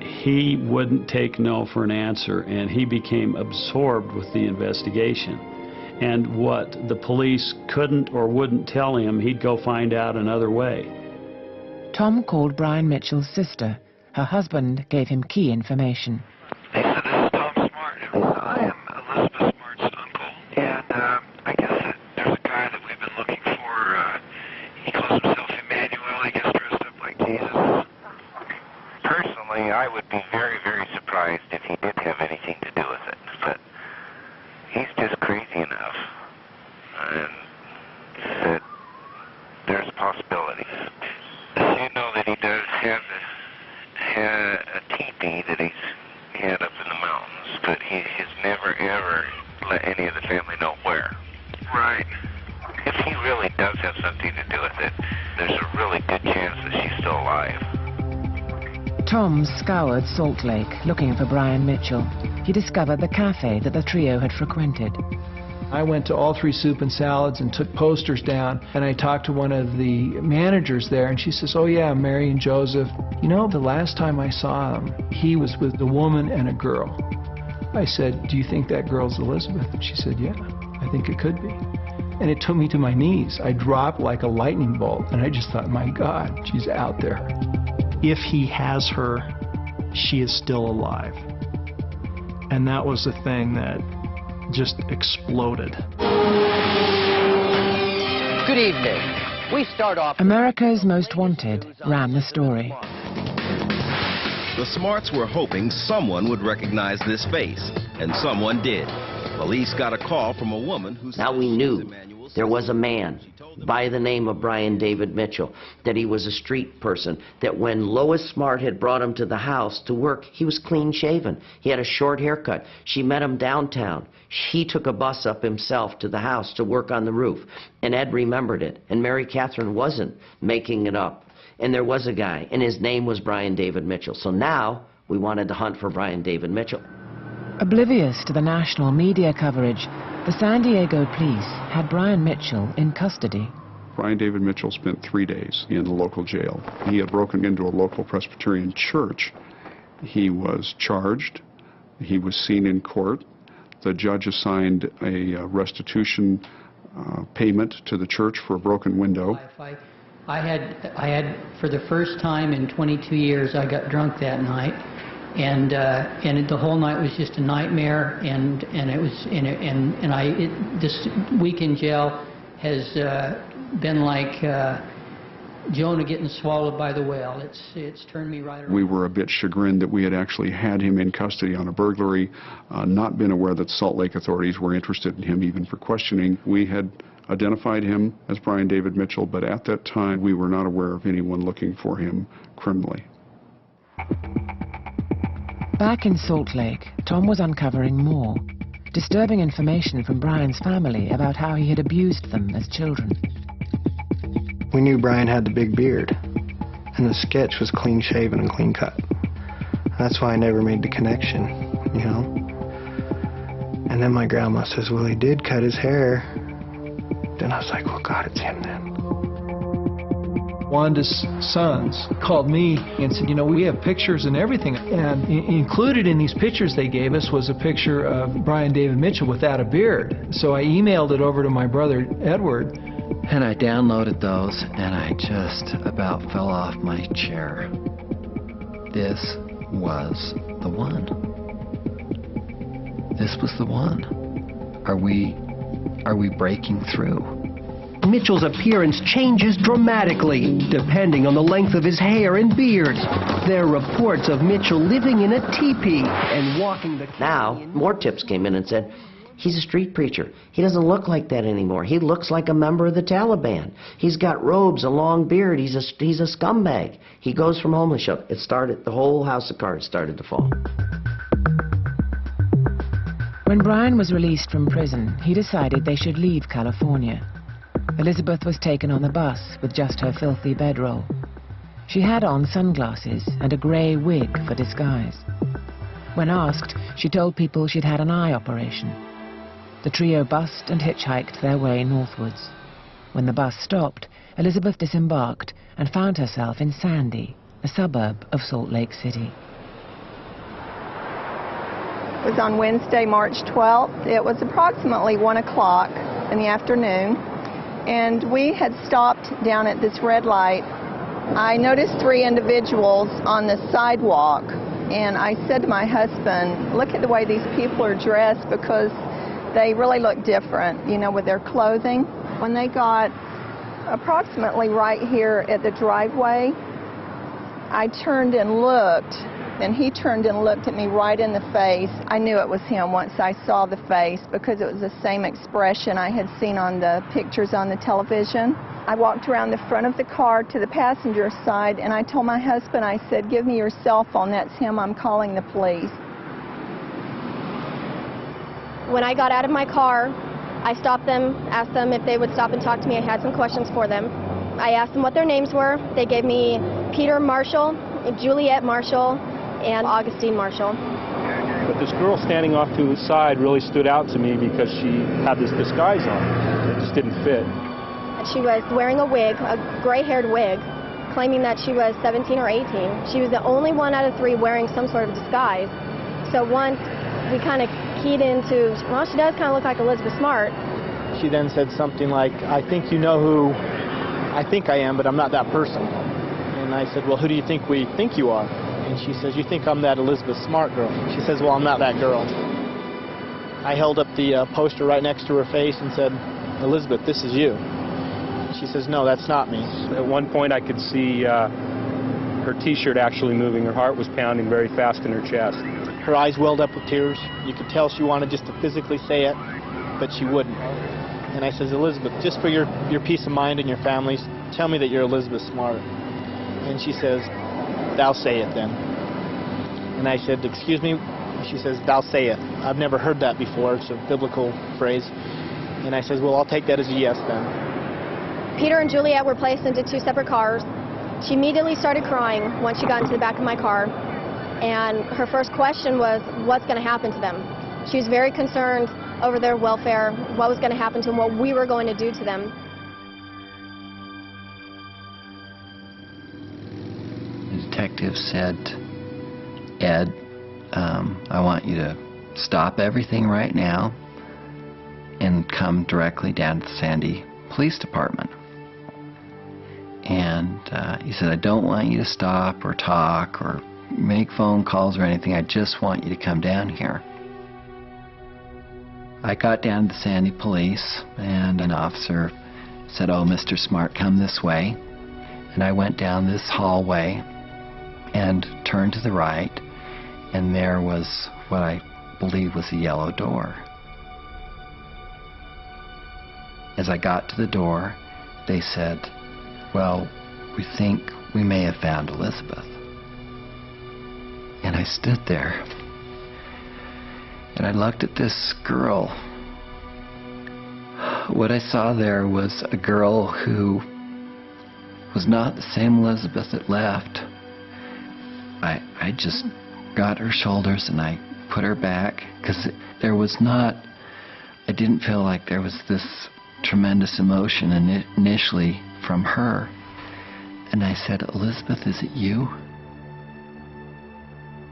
he wouldn't take no for an answer, and he became absorbed with the investigation. And what the police couldn't or wouldn't tell him, he'd go find out another way. Tom called Brian Mitchell's sister. Her husband gave him key information. Lisa, this is Tom Smart. I am Elizabeth Smart's uncle, and I guess that there's a guy that we've been looking for. He calls himself Emmanuel, I guess, dressed up like Jesus. Personally, I would be very, very surprised if he did have anything to do with it, but he's just crazy enough, and that there's possibilities. You know that he does have a teepee that he's had up in the mountains, but he has never, ever let any of the family know where. Right. If he really does have something to do with it, there's a really good chance that she's still alive. Tom scoured Salt Lake looking for Brian Mitchell. He discovered the cafe that the trio had frequented. I went to All Three Soup and Salads and took posters down, and I talked to one of the managers there, and she says, "Oh yeah, Mary and Joseph. You know, the last time I saw him, he was with a woman and a girl." I said, "Do you think that girl's Elizabeth?" And she said, "Yeah, I think it could be." And it took me to my knees. I dropped like a lightning bolt, and I just thought, my God, she's out there. If he has her, she is still alive. And that was the thing that just exploded. Good evening. We start off... America's Most Wanted ran the story. The Smarts were hoping someone would recognize this face, and someone did. Police got a call from a woman who... Now we knew there was a man by the name of Brian David Mitchell, that he was a street person, that when Lois Smart had brought him to the house to work, he was clean shaven. He had a short haircut. She met him downtown. He took a bus up himself to the house to work on the roof. And Ed remembered it. And Mary Catherine wasn't making it up. And there was a guy, and his name was Brian David Mitchell. So now we wanted to hunt for Brian David Mitchell. Oblivious to the national media coverage, the San Diego police had Brian Mitchell in custody. Brian David Mitchell spent 3 days in the local jail. He had broken into a local Presbyterian church. He was charged. He was seen in court. The judge assigned a restitution payment to the church for a broken window. I had, for the first time in 22 years, I got drunk that night. And the whole night was just a nightmare, this week in jail has been like Jonah getting swallowed by the whale. It's turned me right around. We were a bit chagrined that we had actually had him in custody on a burglary, not been aware that Salt Lake authorities were interested in him even for questioning. We had identified him as Brian David Mitchell, but at that time we were not aware of anyone looking for him criminally. Back in Salt Lake, Tom was uncovering more, disturbing information from Brian's family about how he had abused them as children. We knew Brian had the big beard, and the sketch was clean shaven and clean cut. That's why I never made the connection, you know. And then my grandma says, well, he did cut his hair. Then I was like, well, God, it's him then. Wanda's sons called me and said, you know, we have pictures and everything. And included in these pictures they gave us was a picture of Brian David Mitchell without a beard. So I emailed it over to my brother, Edward. And I downloaded those, and I just about fell off my chair. This was the one. This was the one. Are we breaking through? Mitchell's appearance changes dramatically, depending on the length of his hair and beard. There are reports of Mitchell living in a teepee and walking the... Now, more tips came in and said, he's a street preacher. He doesn't look like that anymore. He looks like a member of the Taliban. He's got robes, a long beard. He's a scumbag. He goes from homeless shelter. The whole house of cards started to fall. When Brian was released from prison, he decided they should leave California. Elizabeth was taken on the bus with just her filthy bedroll. She had on sunglasses and a grey wig for disguise. When asked, she told people she'd had an eye operation. The trio bussed and hitchhiked their way northwards. When the bus stopped, Elizabeth disembarked and found herself in Sandy, a suburb of Salt Lake City. It was on Wednesday, March 12th. It was approximately 1 o'clock in the afternoon, and we had stopped down at this red light. I noticed 3 individuals on the sidewalk, and I said to my husband, look at the way these people are dressed, because they really look different, you know, with their clothing. When they got approximately right here at the driveway, I turned and looked, and he turned and looked at me right in the face. I knew it was him once I saw the face, because it was the same expression I had seen on the pictures on the television. I walked around the front of the car to the passenger side, and I told my husband, I said, give me your cell phone, that's him, I'm calling the police. When I got out of my car, I stopped them, asked them if they would stop and talk to me. I had some questions for them. I asked them what their names were. They gave me Peter Marshall, Juliet Marshall, and Augustine Marshall. But this girl standing off to the side really stood out to me because she had this disguise on. It just didn't fit. She was wearing a wig, a gray-haired wig, claiming that she was 17 or 18. She was the only one out of 3 wearing some sort of disguise. So once we kind of keyed into, well, she does kind of look like Elizabeth Smart. She then said something like, I think you know who I think I am, but I'm not that person. And I said, well, who do you think we think you are? And she says, you think I'm that Elizabeth Smart girl? She says, well, I'm not that girl. I held up the poster right next to her face and said, Elizabeth, this is you. She says, no, that's not me. At one point I could see her t-shirt actually moving. Her heart was pounding very fast in her chest. Her eyes welled up with tears. You could tell she wanted just to physically say it, but she wouldn't. And I says, Elizabeth, just for your peace of mind and your family's, tell me that you're Elizabeth Smart. And she says, thou say it then. And I said, excuse me? She says, thou say it. I've never heard that before. It's a biblical phrase. And I says, well, I'll take that as a yes then. Peter and Juliet were placed into 2 separate cars. She immediately started crying once she got into the back of my car. And her first question was, what's going to happen to them? She was very concerned over their welfare, what was going to happen to them, what we were going to do to them. The detective said, Ed, I want you to stop everything right now and come directly down to the Sandy Police Department. And he said, I don't want you to stop or talk or make phone calls or anything. I just want you to come down here. I got down to the Sandy Police, and an officer said, oh, Mr. Smart, come this way. And I went down this hallway and turned to the right, and there was what I believe was a yellow door. As I got to the door, they said, well, we think we may have found Elizabeth. And I stood there, and I looked at this girl. What I saw there was a girl who was not the same Elizabeth that left. I just got her shoulders and I put her back, because there was not, I didn't feel like there was this tremendous emotion initially from her. And I said, Elizabeth, is it you?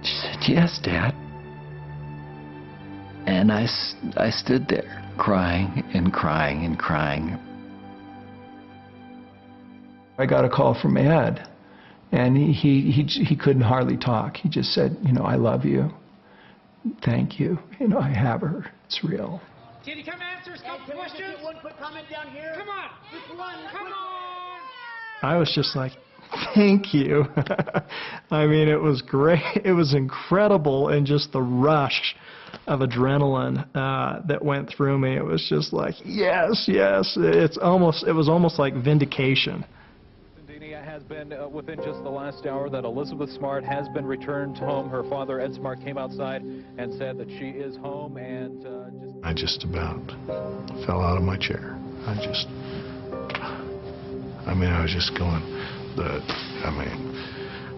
She said, yes, Dad. And I stood there crying and crying and crying. I got a call from Ed, and he couldn't hardly talk. He just said, you know, I love you. Thank you. You know, I have her. It's real. Can you come answer us a couple questions? One quick comment down here. Come on. Just one. Come on. I was just like, thank you. I mean, it was great. It was incredible, and just the rush of adrenaline that went through me. It was just like, yes, yes. It was almost like vindication. Has been within just the last hour that Elizabeth Smart has been returned home. Her father, Ed Smart, came outside and said that she is home, and I just about fell out of my chair. I was just going,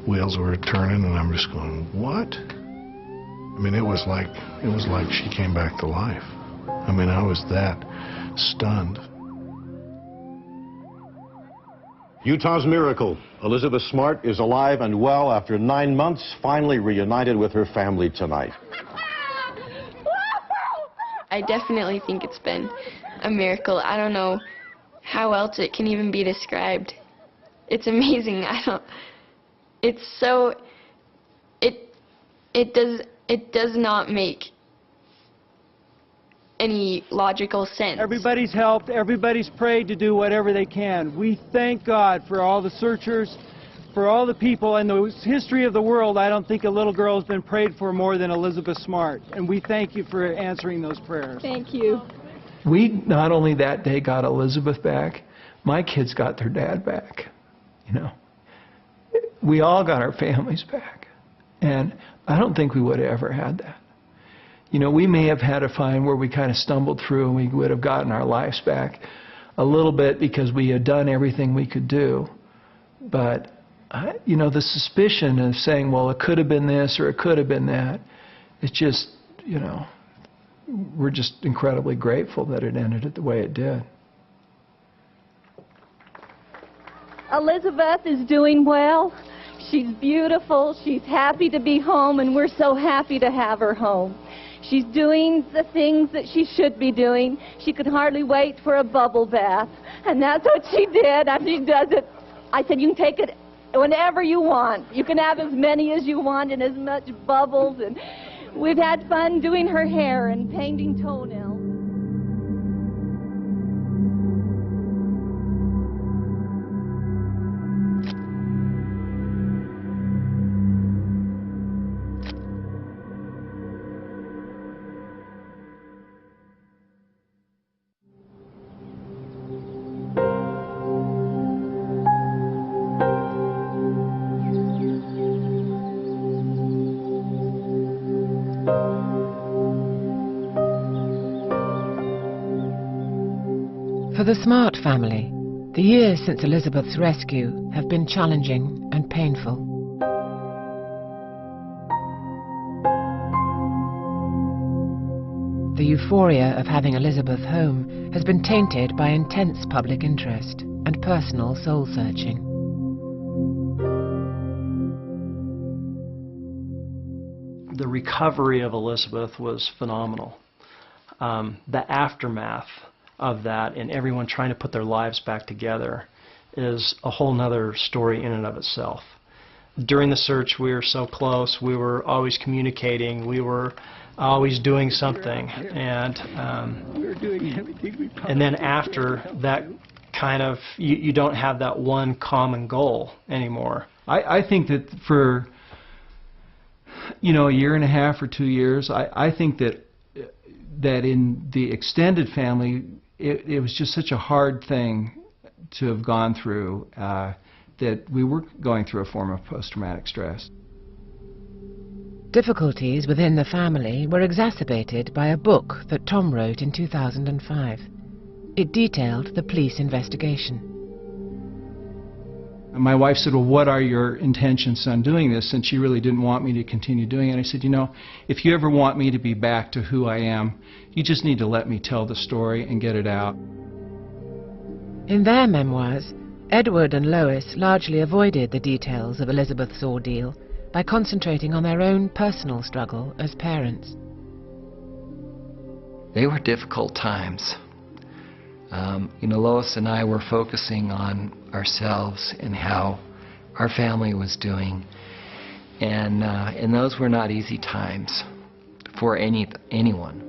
wheels were turning, and I'm just going, what? I mean, it was like she came back to life. I mean, I was that stunned. Utah's miracle. Elizabeth Smart is alive and well after 9 months, finally reunited with her family tonight. I definitely think it's been a miracle. I don't know how else it can even be described. It's amazing. It does not make any logical sense. Everybody's helped, everybody's prayed to do whatever they can. We thank God for all the searchers, for all the people. In the history of the world, I don't think a little girl has been prayed for more than Elizabeth Smart. And we thank you for answering those prayers. Thank you. We not only that day got Elizabeth back, my kids got their dad back. You know, we all got our families back. And I don't think we would have ever had that. You know, we may have had a find where we kind of stumbled through and we would have gotten our lives back a little bit because we had done everything we could do. But, you know, the suspicion of saying, well, it could have been this or it could have been that, it's just, you know, we're just incredibly grateful that it ended the way it did. Elizabeth is doing well. She's beautiful. She's happy to be home, and we're so happy to have her home. She's doing the things that she should be doing. She could hardly wait for a bubble bath, and that's what she did. And she does it. I said, you can take it whenever you want. You can have as many as you want and as much bubbles. And we've had fun doing her hair and painting toenails. For the Smart family, the years since Elizabeth's rescue have been challenging and painful. The euphoria of having Elizabeth home has been tainted by intense public interest and personal soul-searching. The recovery of Elizabeth was phenomenal. The aftermath of that and everyone trying to put their lives back together is a whole nother story in and of itself. During the search, we were so close. We were always communicating. We were always doing something. And We were doing everything we possibly and then after that, kind of, you don't have that one common goal anymore. I think that for, you know, a year and a half or 2 years, I think that in the extended family, it was just such a hard thing to have gone through that we were going through a form of post-traumatic stress. Difficulties within the family were exacerbated by a book that Tom wrote in 2005. It detailed the police investigation. And my wife said, well, what are your intentions on doing this? And she really didn't want me to continue doing it. I said, you know, if you ever want me to be back to who I am, you just need to let me tell the story and get it out. In their memoirs, Edward and Lois largely avoided the details of Elizabeth's ordeal by concentrating on their own personal struggle as parents. They were difficult times. You know, Lois and I were focusing on ourselves and how our family was doing, and those were not easy times for anyone.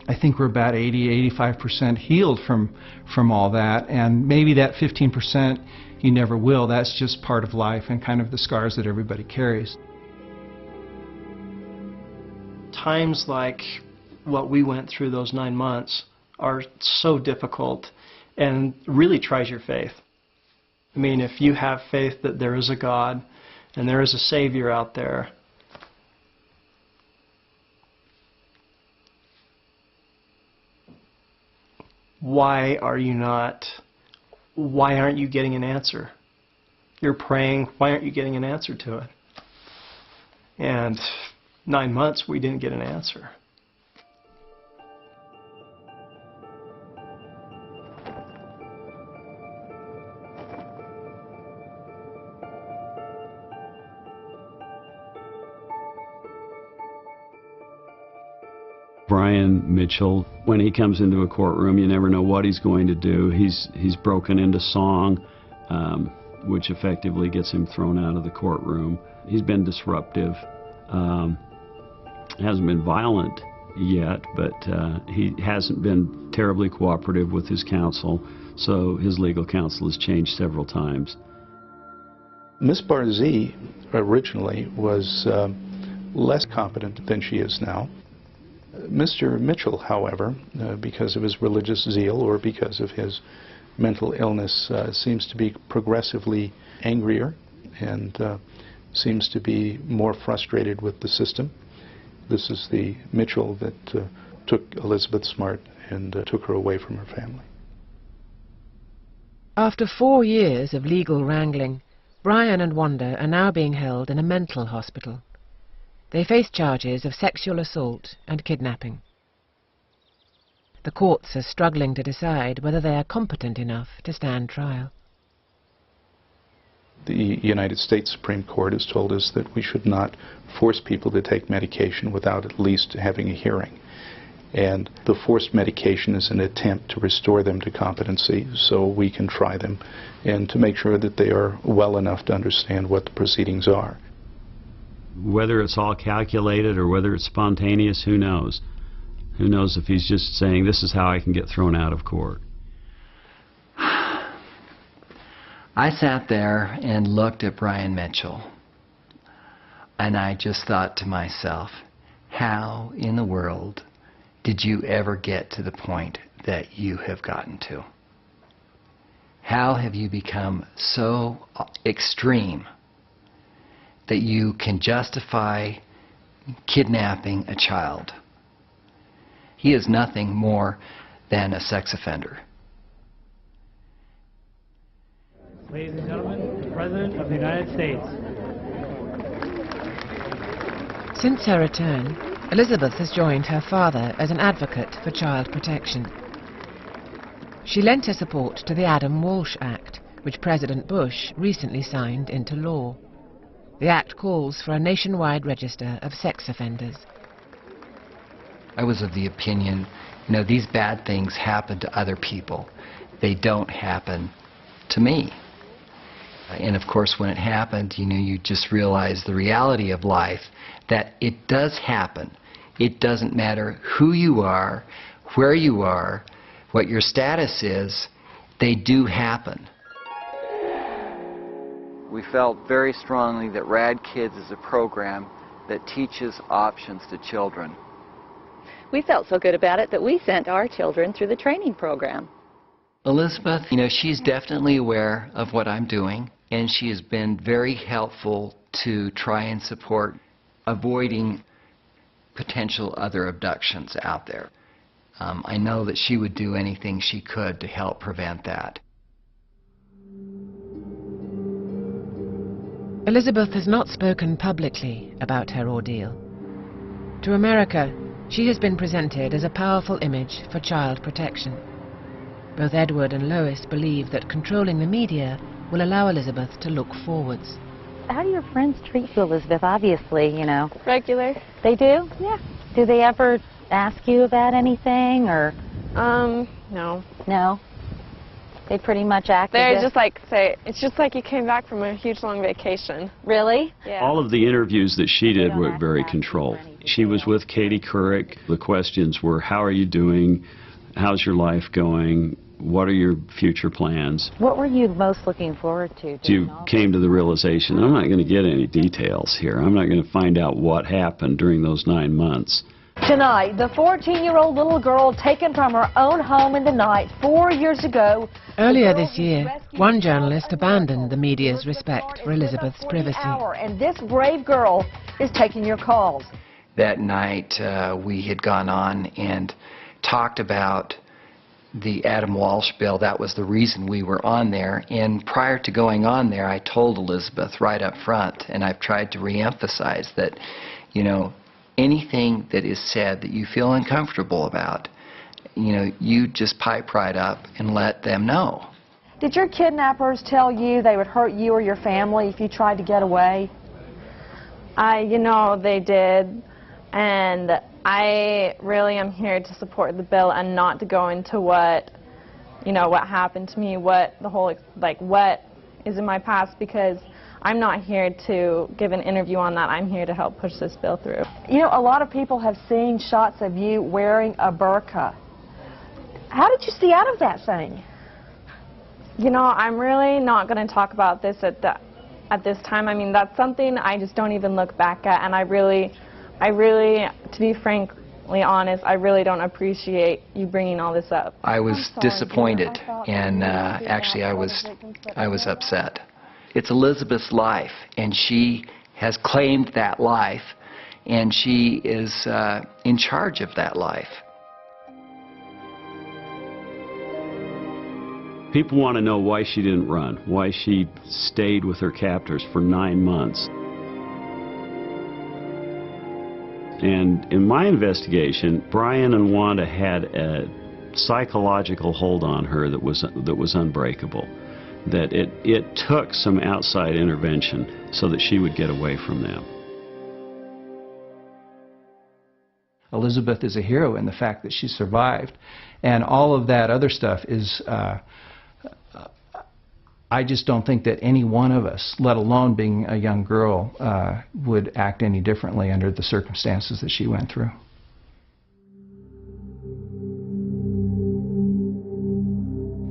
I think we're about 80–85% healed from all that, and maybe that 15% you never will. That's just part of life and kind of the scars that everybody carries. Times like what we went through those 9 months are so difficult and really tries your faith. I mean, if you have faith that there is a God and there is a Savior out there, why aren't you getting an answer? You're praying, why aren't you getting an answer to it? And 9 months, we didn't get an answer. Brian Mitchell, when he comes into a courtroom, you never know what he's going to do. He's broken into song, which effectively gets him thrown out of the courtroom. He's been disruptive. Hasn't been violent yet, but he hasn't been terribly cooperative with his counsel, so his legal counsel has changed several times. Miss Barzee originally was less competent than she is now. Mr. Mitchell, however, because of his religious zeal or because of his mental illness, seems to be progressively angrier and seems to be more frustrated with the system. This is the Mitchell that took Elizabeth Smart and took her away from her family. After 4 years of legal wrangling, Brian and Wanda are now being held in a mental hospital. They face charges of sexual assault and kidnapping. The courts are struggling to decide whether they are competent enough to stand trial. The United States Supreme Court has told us that we should not force people to take medication without at least having a hearing. And the forced medication is an attempt to restore them to competency so we can try them and to make sure that they are well enough to understand what the proceedings are. Whether it's all calculated or whether it's spontaneous, who knows? Who knows if he's just saying, this is how I can get thrown out of court. I sat there and looked at Brian Mitchell, and I just thought to myself, how in the world did you ever get to the point that you have gotten to? How have you become so extreme that you can justify kidnapping a child? He is nothing more than a sex offender. Ladies and gentlemen, the President of the United States. Since her return, Elizabeth has joined her father as an advocate for child protection. She lent her support to the Adam Walsh Act, which President Bush recently signed into law. The act calls for a nationwide register of sex offenders. I was of the opinion, these bad things happen to other people. They don't happen to me. And of course, when it happened, you just realize the reality of life, that it does happen. It doesn't matter who you are, where you are, what your status is, they do happen. We felt very strongly that Rad Kids is a program that teaches options to children. We felt so good about it that we sent our children through the training program. Elizabeth, she's definitely aware of what I'm doing, and she has been very helpful to try and support avoiding potential other abductions out there. I know that she would do anything she could to help prevent that. Elizabeth has not spoken publicly about her ordeal. To America, she has been presented as a powerful image for child protection. Both Edward and Lois believe that controlling the media will allow Elizabeth to look forwards. How do your friends treat you, Elizabeth? Obviously, Regular. They do? Yeah. Do they ever ask you about anything, or? No. No? They pretty much act They're as if... just like, say, it's just like you came back from a huge long vacation. Really? Yeah. All of the interviews that she did were very controlled. She was with Katie Couric. The questions were, how are you doing? How's your life going? What are your future plans? What were you most looking forward to? You came to the realization, I'm not going to get any details here. I'm not going to find out what happened during those 9 months. Tonight, the 14-year-old little girl taken from her own home in the night 4 years ago. Earlier this year, one journalist abandoned the media's respect for Elizabeth's privacy. And this brave girl is taking your calls. That night, we had gone on and talked about the Adam Walsh bill. That was the reason we were on there. And prior to going on there, I told Elizabeth right up front, and I've tried to re-emphasize that, anything that is said that you feel uncomfortable about, you just pipe right up and let them know. Did your kidnappers tell you they would hurt you or your family if you tried to get away? They did. And I really am here to support the bill and not to go into what happened to me, what is in my past, because I'm not here to give an interview on that. I'm here to help push this bill through. A lot of people have seen shots of you wearing a burqa. How did you see out of that thing? I'm really not going to talk about this at this time. I mean, that's something I just don't even look back at, and I really, to be frankly honest, I really don't appreciate you bringing all this up. I was disappointed, and actually I was upset. It's Elizabeth's life, and she has claimed that life, and she is in charge of that life. People want to know why she didn't run, why she stayed with her captors for 9 months. And in my investigation, Brian and Wanda had a psychological hold on her that was unbreakable. That it took some outside intervention so that she would get away from them. Elizabeth is a hero in the fact that she survived, and all of that other stuff is I just don't think that any one of us, let alone being a young girl, would act any differently under the circumstances that she went through.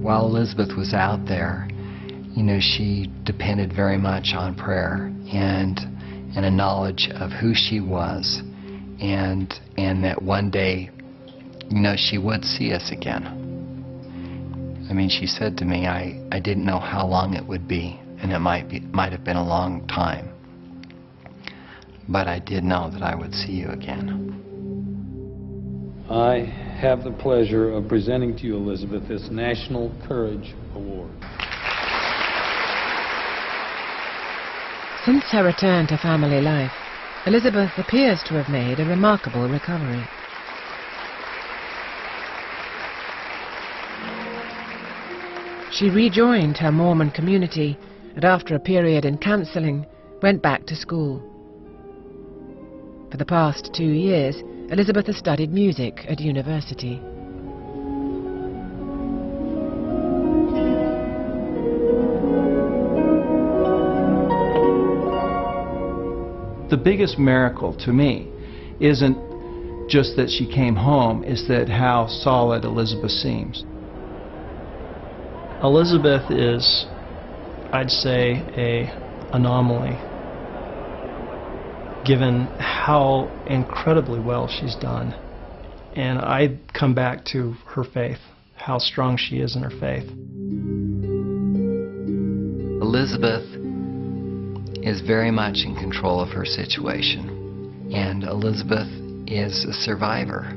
While Elizabeth was out there, you know, she depended very much on prayer and a knowledge of who she was, and that one day, you know, she would see us again. I mean, she said to me, I didn't know how long it would be, and it might have been a long time, but I did know that I would see you again. I have the pleasure of presenting to you, Elizabeth, this National Courage Award. Since her return to family life, Elizabeth appears to have made a remarkable recovery. She rejoined her Mormon community and after a period in counseling, went back to school. For the past 2 years, Elizabeth has studied music at university. The biggest miracle to me isn't just that she came home, is that how solid Elizabeth seems. Elizabeth is, I'd say, an anomaly, given how incredibly well she's done. And I come back to her faith, how strong she is in her faith. Elizabeth is very much in control of her situation, and Elizabeth is a survivor.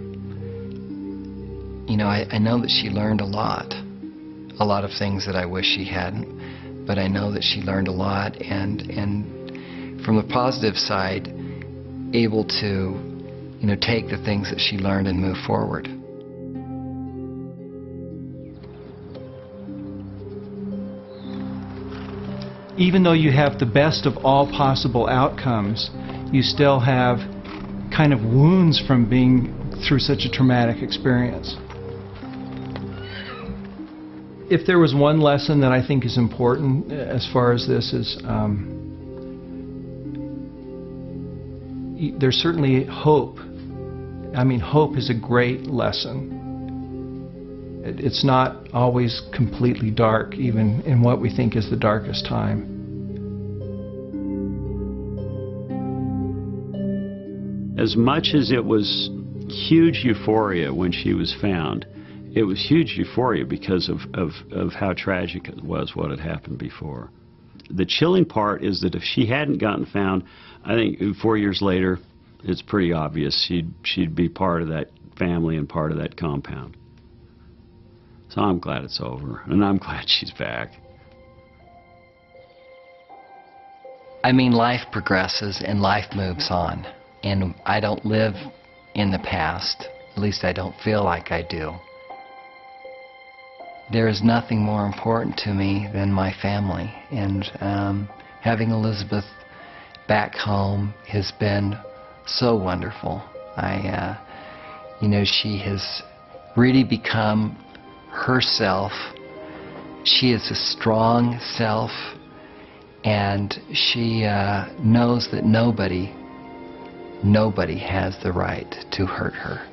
You know, I know that she learned a lot of things that I wish she hadn't, but I know that she learned a lot, and from the positive side, able to, you know, take the things that she learned and move forward. Even though you have the best of all possible outcomes, you still have kind of wounds from being through such a traumatic experience. If there was one lesson that I think is important as far as this is, there's certainly hope. I mean, hope is a great lesson. It's not always completely dark, even in what we think is the darkest time. As much as it was huge euphoria when she was found, it was huge euphoria because of how tragic it was, what had happened before. The chilling part is that if she hadn't gotten found, I think 4 years later, it's pretty obvious she'd be part of that family and part of that compound. So I'm glad it's over, and I'm glad she's back. I mean, life progresses and life moves on, and I don't live in the past. At least I don't feel like I do. There is nothing more important to me than my family, and having Elizabeth back home has been so wonderful. You know, she has really become herself. She is a strong self, and she knows that nobody has the right to hurt her.